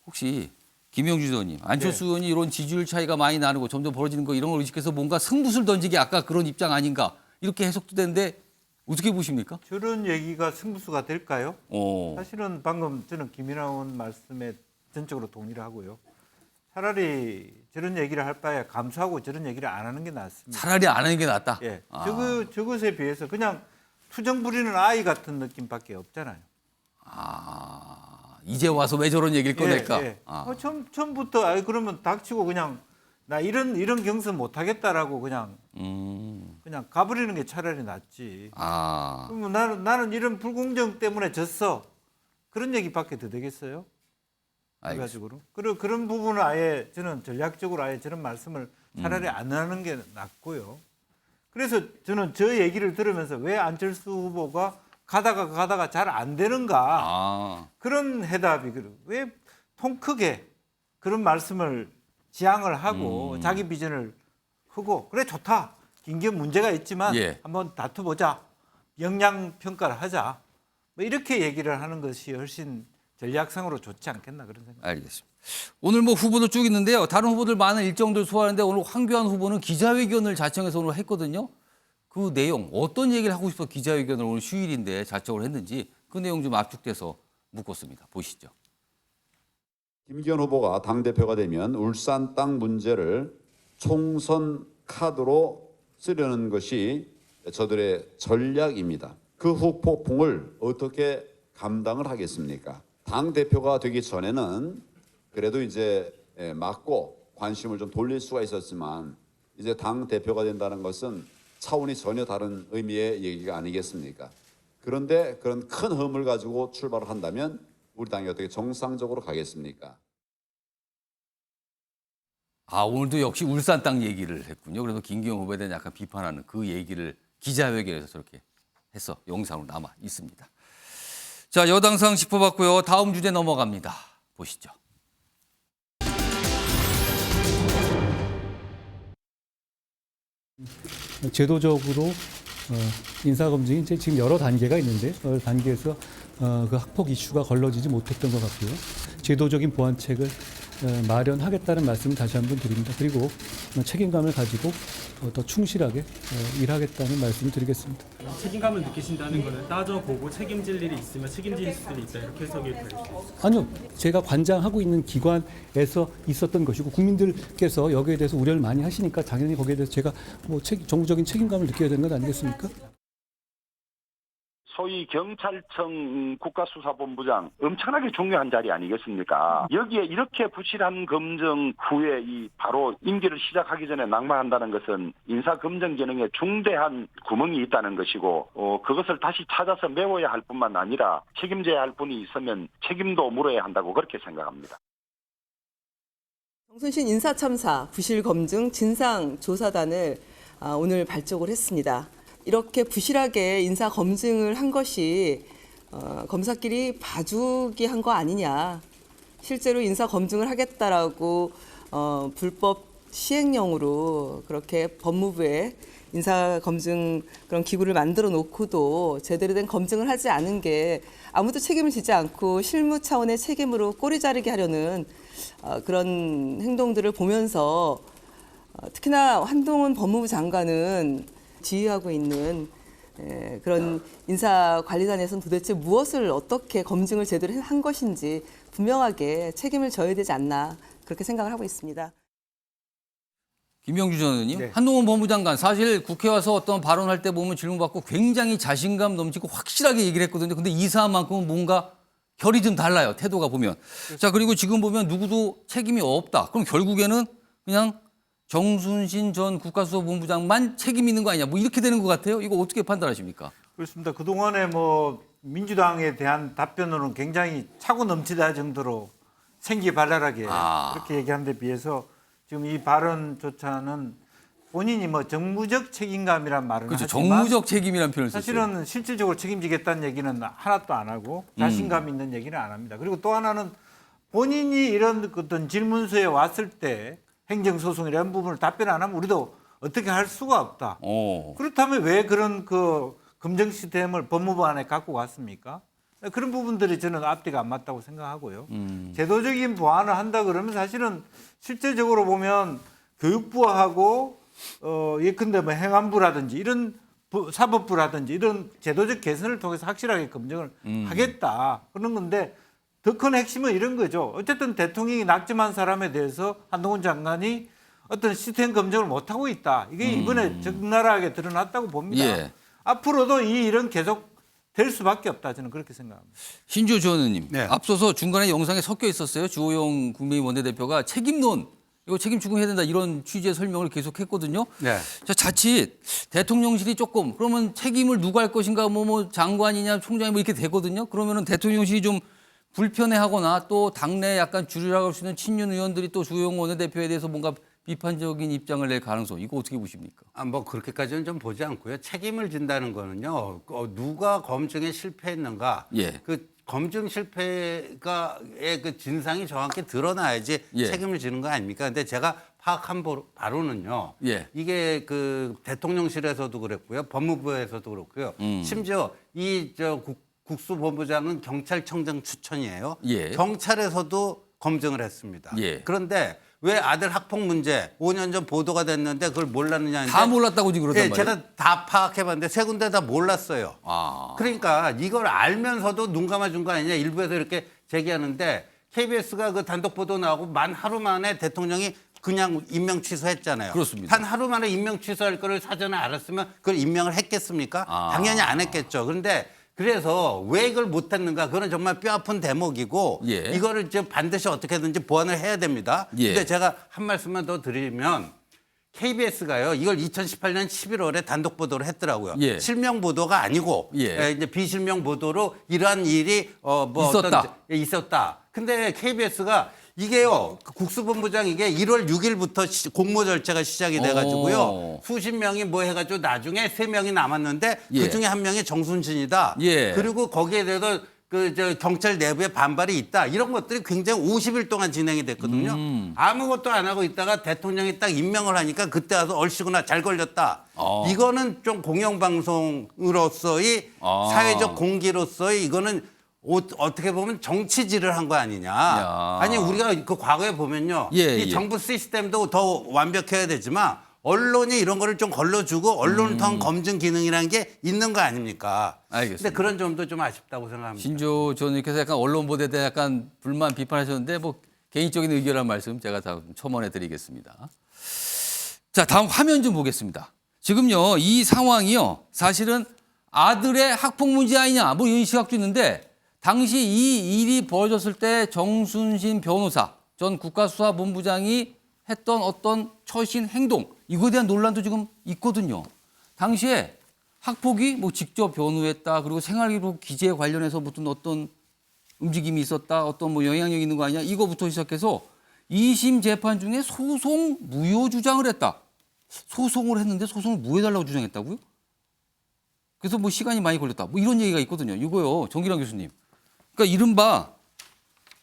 혹시 김영주 의원님, 안철수 의원이 이런 지지율 차이가 많이 나는 거 점점 벌어지는 거 이런 걸 의식해서 뭔가 승부수를 던지기 아까 그런 입장 아닌가 이렇게 해석도 되는데 어떻게 보십니까? 저런 얘기가 승부수가 될까요? 사실은 방금 저는 김연아 의원 말씀에 전적으로 동의를 하고요. 차라리 저런 얘기를 할 바에 감수하고 저런 얘기를 안 하는 게 낫습니다. 차라리 안 하는 게 낫다? 예. 저것에 비해서 그냥 투정 부리는 아이 같은 느낌밖에 없잖아요. 이제 와서 왜 저런 얘기를 꺼낼까? 예. 처음부터 그러면 닥치고 그냥 나 이런 경선 못 하겠다라고 그냥 가버리는 게 차라리 낫지. 그러면 나는 이런 불공정 때문에 졌어. 그런 얘기밖에 더 되겠어요? 결과적으로. 그런 부분은 아예 저는 전략적으로 아예 저런 말씀을 차라리 안 하는 게 낫고요. 그래서 저는 저 얘기를 들으면서 왜 안철수 후보가 가다가 잘 안 되는가 그런 해답이 왜 통 크게 그런 말씀을 지향을 하고 자기 비전을 크고 그래 좋다. 김기현 문제가 있지만 한번 다투보자. 역량 평가를 하자. 뭐 이렇게 얘기를 하는 것이 훨씬 전략상으로 좋지 않겠나 그런 생각. 알겠습니다. 오늘 뭐 후보들 쭉 있는데요. 다른 후보들 많은 일정들 소화하는데 오늘 황교안 후보는 기자회견을 자청해서 오늘 했거든요. 그 내용 어떤 얘기를 하고 싶어 기자회견을 오늘 휴일인데 자청을 했는지 그 내용 좀 압축돼서 묻겠습니다. 보시죠. 김기현 후보가 당대표가 되면 울산 땅 문제를 총선 카드로 쓰려는 것이 저들의 전략입니다. 그 후폭풍을 어떻게 감당을 하겠습니까? 당대표가 되기 전에는 그래도 이제 막고 관심을 좀 돌릴 수가 있었지만 이제 당대표가 된다는 것은 차원이 전혀 다른 의미의 얘기가 아니겠습니까? 그런데 그런 큰 허물 가지고 출발을 한다면 우리 당이 어떻게 정상적으로 가겠습니까? 오늘도 역시 울산 땅 얘기를 했군요. 그래서 김기현 후보에 대한 약간 비판하는 그 얘기를 기자회견에서 저렇게 해서 영상으로 남아 있습니다. 자, 여당상 짚어봤고요. 다음 주제 넘어갑니다. 보시죠. 제도적으로 인사검증이 이제 지금 여러 단계가 있는데 여러 단계에서 그 학폭 이슈가 걸러지지 못했던 것 같고요. 제도적인 보완책을 마련하겠다는 말씀을 다시 한번 드립니다. 그리고 책임감을 가지고 더 충실하게 일하겠다는 말씀을 드리겠습니다. 책임감을 느끼신다는 것은 따져보고 책임질 일이 있으면 책임질 수도 있다 이렇게 해석이 되죠? 아니요. 제가 관장하고 있는 기관에서 있었던 것이고 국민들께서 여기에 대해서 우려를 많이 하시니까 당연히 거기에 대해서 제가 뭐 정부적인 책임감을 느껴야 되는 것 아니겠습니까? 소위 경찰청 국가수사본부장 엄청나게 중요한 자리 아니겠습니까? 여기에 이렇게 부실한 검증 후에 이 바로 임기를 시작하기 전에 낙마한다는 것은 인사검증 기능에 중대한 구멍이 있다는 것이고 그것을 다시 찾아서 메워야 할 뿐만 아니라 책임져야 할 분이 있으면 책임도 물어야 한다고 그렇게 생각합니다. 정순신 인사참사 부실검증 진상조사단을 오늘 발족을 했습니다. 이렇게 부실하게 인사검증을 한 것이 검사끼리 봐주기 한 거 아니냐. 실제로 인사검증을 하겠다라고 불법 시행령으로 그렇게 법무부에 인사검증 그런 기구를 만들어 놓고도 제대로 된 검증을 하지 않은 게 아무도 책임을 지지 않고 실무 차원의 책임으로 꼬리 자르게 하려는 그런 행동들을 보면서 특히나 한동훈 법무부 장관은 지휘하고 있는 그런 인사관리단에서는 도대체 무엇을 어떻게 검증을 제대로 한 것인지 분명하게 책임을 져야 되지 않나 그렇게 생각을 하고 있습니다. 김명주 전 의원님, 한동훈 법무장관 사실 국회 와서 어떤 발언할 때 보면 질문받고 굉장히 자신감 넘치고 확실하게 얘기를 했거든요. 근데 이 사안만큼은 뭔가 결이 좀 달라요. 태도가 보면. 자, 그리고 지금 보면 누구도 책임이 없다. 그럼 결국에는 그냥 정순신 전 국가수사본부장만 책임 있는 거 아니냐. 뭐 이렇게 되는 것 같아요. 이거 어떻게 판단하십니까? 그렇습니다. 그동안에 뭐 민주당에 대한 답변으로는 굉장히 차고 넘치다 정도로 생기발랄하게 그렇게 얘기한 데 비해서 지금 이 발언조차는 본인이 뭐 정무적 책임감이란 말은 그렇죠. 하지만 정무적 책임이라는 표현을 썼어요. 사실은 실질적으로 책임지겠다는 얘기는 하나도 안 하고 자신감 있는 얘기는 안 합니다. 그리고 또 하나는 본인이 이런 어떤 질문서에 왔을 때 행정소송이라는 부분을 답변 안 하면 우리도 어떻게 할 수가 없다. 그렇다면 왜 그런 그 검증 시스템을 법무부 안에 갖고 갔습니까? 그런 부분들이 저는 앞뒤가 안 맞다고 생각하고요. 제도적인 보완을 한다 그러면 사실은 실제적으로 보면 교육부하고 예컨대 뭐 행안부라든지 이런 사법부라든지 이런 제도적 개선을 통해서 확실하게 검증을 하겠다 그런 건데 더 큰 핵심은 이런 거죠. 어쨌든 대통령이 낙점한 사람에 대해서 한동훈 장관이 어떤 시스템 검증을 못하고 있다. 이게 이번에 적나라하게 드러났다고 봅니다. 예. 앞으로도 이 일은 계속 될 수밖에 없다. 저는 그렇게 생각합니다. 신조 전 의원님, 앞서서 중간에 영상에 섞여 있었어요. 주호영 국민의힘 원내대표가 책임론, 이거 책임 추궁해야 된다 이런 취지의 설명을 계속했거든요. 자, 자칫 대통령실이 조금 그러면 책임을 누가 할 것인가 뭐 장관이냐 총장이 뭐 이렇게 되거든요. 그러면은 대통령실이 좀 불편해하거나 또 당내 약간 줄이라고 할 수 있는 친윤 의원들이 또 주호영 원내대표에 대해서 뭔가 비판적인 입장을 낼 가능성 이거 어떻게 보십니까? 뭐 그렇게까지는 좀 보지 않고요. 책임을 진다는 거는요. 누가 검증에 실패했는가. 그 검증 실패가의 그 진상이 정확히 드러나야지 책임을 지는 거 아닙니까? 근데 제가 파악한 바로는요. 이게 그 대통령실에서도 그랬고요. 법무부에서도 그렇고요. 심지어 국수본부장은 경찰청장 추천이에요. 경찰에서도 검증을 했습니다. 그런데 왜 아들 학폭 문제 5년 전 보도가 됐는데 그걸 몰랐느냐. 다 몰랐다고 지금 그러단 말이에요? 제가 다 파악해봤는데 세 군데 다 몰랐어요. 그러니까 이걸 알면서도 눈 감아준 거 아니냐. 일부에서 이렇게 제기하는데 KBS가 그 단독 보도 나오고 만 하루 만에 대통령이 그냥 임명 취소했잖아요. 그렇습니다. 단 하루 만에 임명 취소할 거를 사전에 알았으면 그걸 임명을 했겠습니까? 당연히 안 했겠죠. 그런데 그래서 왜 이걸 못했는가? 그건 정말 뼈아픈 대목이고 이거를 이제 반드시 어떻게든지 보완을 해야 됩니다. 근데 제가 한 말씀만 더 드리면 KBS가요. 이걸 2018년 11월에 단독 보도를 했더라고요. 실명 보도가 아니고 이제 비실명 보도로 이러한 일이 있었다. 근데 KBS가 이게요. 국수본부장 이게 1월 6일부터 공모 절차가 시작이 돼가지고요. 수십 명이 뭐 해가지고 나중에 3명이 남았는데 그 중에 한 명이 정순신이다. 그리고 거기에 대해서 경찰 내부에 반발이 있다. 이런 것들이 굉장히 50일 동안 진행이 됐거든요. 아무것도 안 하고 있다가 대통령이 딱 임명을 하니까 그때 와서 얼씨구나 잘 걸렸다. 이거는 좀 공영방송으로서의 사회적 공기로서의 이거는 어떻게 보면 정치질을 한 거 아니냐. 아니 우리가 그 과거에 보면요. 이 정부 시스템도 더 완벽해야 되지만 언론이 이런 거를 좀 걸러주고 언론을 통한 검증 기능이라는 게 있는 거 아닙니까? 알겠습니다. 근데 그런 점도 좀 아쉽다고 생각합니다. 신조 전 의원께서 약간 언론 보도에 대해 약간 불만 비판하셨는데 뭐 개인적인 의견한 말씀 제가 다 첨언해 드리겠습니다. 자, 다음 화면 좀 보겠습니다. 지금요 이 상황이요 사실은 아들의 학폭 문제 아니냐 뭐 이런 시각도 있는데 당시 이 일이 벌어졌을 때 정순신 변호사 전 국가수사본부장이 했던 어떤 처신 행동 이거에 대한 논란도 지금 있거든요. 당시에 학폭이 뭐 직접 변호했다 그리고 생활기록 기재에 관련해서 무슨 어떤 움직임이 있었다 어떤 뭐 영향력 있는 거 아니냐 이거부터 시작해서 2심 재판 중에 소송 무효 주장을 했다. 소송을 했는데 소송을 무효해달라고 주장했다고요? 그래서 뭐 시간이 많이 걸렸다. 뭐 이런 얘기가 있거든요. 이거요. 정기랑 교수님. 그러니까 이른바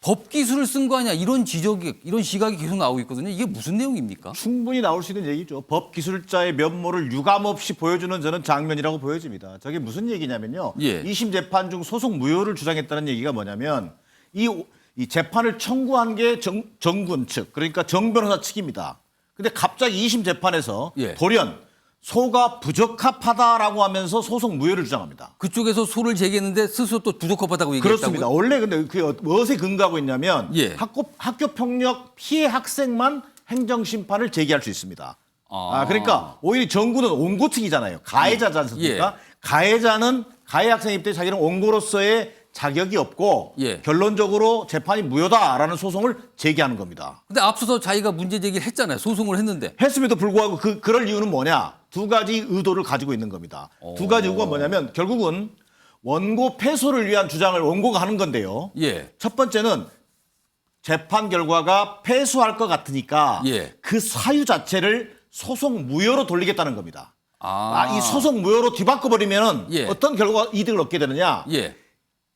법 기술을 쓴 거 아니야. 이런 지적이, 이런 시각이 계속 나오고 있거든요. 이게 무슨 내용입니까? 충분히 나올 수 있는 얘기죠. 법 기술자의 면모를 유감없이 보여주는 저는 장면이라고 보여집니다. 저게 무슨 얘기냐면요. 예. 2심 재판 중 소송 무효를 주장했다는 얘기가 뭐냐면 이 재판을 청구한 게 정군 측, 그러니까 정 변호사 측입니다. 근데 갑자기 2심 재판에서 예. 돌연 소가 부적합하다라고 하면서 소송 무효를 주장합니다. 그쪽에서 소를 제기했는데 스스로 또 부적합하다고 얘기했다고요? 그렇습니다. 원래 근데 그 무엇에 근거하고 있냐면 예. 학교 폭력 피해 학생만 행정심판을 제기할 수 있습니다. 그러니까 오히려 정부는 원고 측이잖아요. 가해자지 않습니까? 예. 가해자는 가해 학생 입장에 자기는 원고로서의 자격이 없고 예. 결론적으로 재판이 무효다라는 소송을 제기하는 겁니다. 근데 앞서서 자기가 문제 제기를 했잖아요. 소송을 했는데. 했음에도 불구하고 그럴 이유는 뭐냐? 두 가지 의도를 가지고 있는 겁니다. 두 가지 의도가 뭐냐면 결국은 원고 패소를 위한 주장을 원고가 하는 건데요. 예. 첫 번째는 재판 결과가 패소할 것 같으니까 예. 그 사유 자체를 소송 무효로 돌리겠다는 겁니다. 이 소송 무효로 뒤바꿔버리면 예. 어떤 결과 이득을 얻게 되느냐? 예.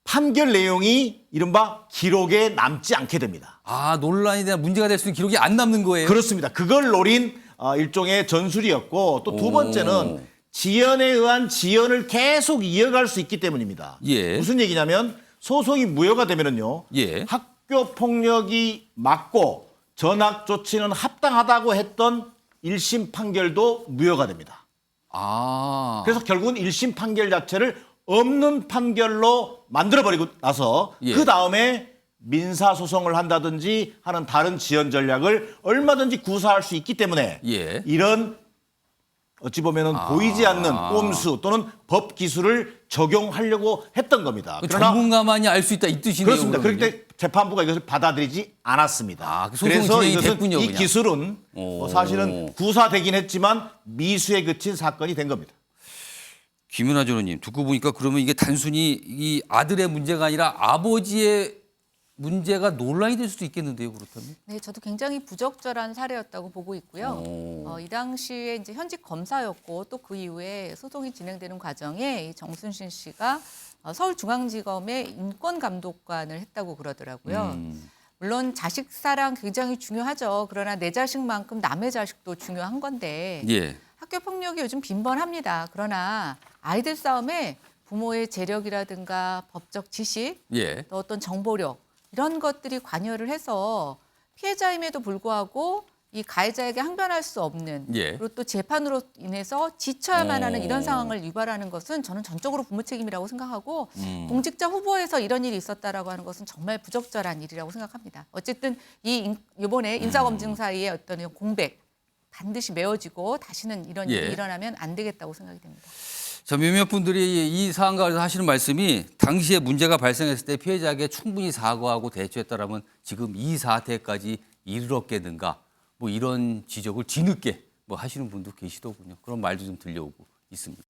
판결 내용이 이른바 기록에 남지 않게 됩니다. 논란에 대한 문제가 될 수 있는 기록이 안 남는 거예요? 그렇습니다. 그걸 노린 일종의 전술이었고 또 두 번째는 지연에 의한 지연을 계속 이어갈 수 있기 때문입니다. 예. 무슨 얘기냐면 소송이 무효가 되면은요. 예. 학교 폭력이 맞고 전학 조치는 합당하다고 했던 1심 판결도 무효가 됩니다. 그래서 결국은 1심 판결 자체를 없는 판결로 만들어버리고 나서 예. 그 다음에 민사소송을 한다든지 하는 다른 지연 전략을 얼마든지 구사할 수 있기 때문에 예. 이런 어찌 보면은 보이지 않는 꼼수 또는 법 기술을 적용하려고 했던 겁니다. 전문가만이 알 수 있다 이 뜻이네요. 그렇습니다. 그러면요. 그런데 재판부가 이것을 받아들이지 않았습니다. 소송이 그래서 진행이 이것은 됐군요, 이 그냥. 기술은 사실은 구사되긴 했지만 미수에 그친 사건이 된 겁니다. 김윤아 전원님 듣고 보니까 그러면 이게 단순히 이 아들의 문제가 아니라 아버지의 문제가 논란이 될 수도 있겠는데요, 그렇다면? 네, 저도 굉장히 부적절한 사례였다고 보고 있고요. 이 당시에 이제 현직 검사였고 또 그 이후에 소송이 진행되는 과정에 이 정순신 씨가 서울중앙지검의 인권감독관을 했다고 그러더라고요. 물론 자식 사랑 굉장히 중요하죠. 그러나 내 자식만큼 남의 자식도 중요한 건데 예. 학교 폭력이 요즘 빈번합니다. 그러나 아이들 싸움에 부모의 재력이라든가 법적 지식, 예. 또 어떤 정보력 이런 것들이 관여를 해서 피해자임에도 불구하고 이 가해자에게 항변할 수 없는 예. 그리고 또 재판으로 인해서 지쳐야만 하는 이런 상황을 유발하는 것은 저는 전적으로 부모 책임이라고 생각하고 공직자 후보에서 이런 일이 있었다라고 하는 것은 정말 부적절한 일이라고 생각합니다. 어쨌든 이번에 인사검증 사이의 어떤 공백 반드시 메워지고 다시는 이런 예. 일이 일어나면 안 되겠다고 생각이 됩니다. 자, 몇몇 분들이 이 사안과 관해서 하시는 말씀이 당시에 문제가 발생했을 때 피해자에게 충분히 사과하고 대처했다라면 지금 이 사태까지 이르렀겠는가 뭐 이런 지적을 뒤늦게 뭐 하시는 분도 계시더군요. 그런 말도 좀 들려오고 있습니다.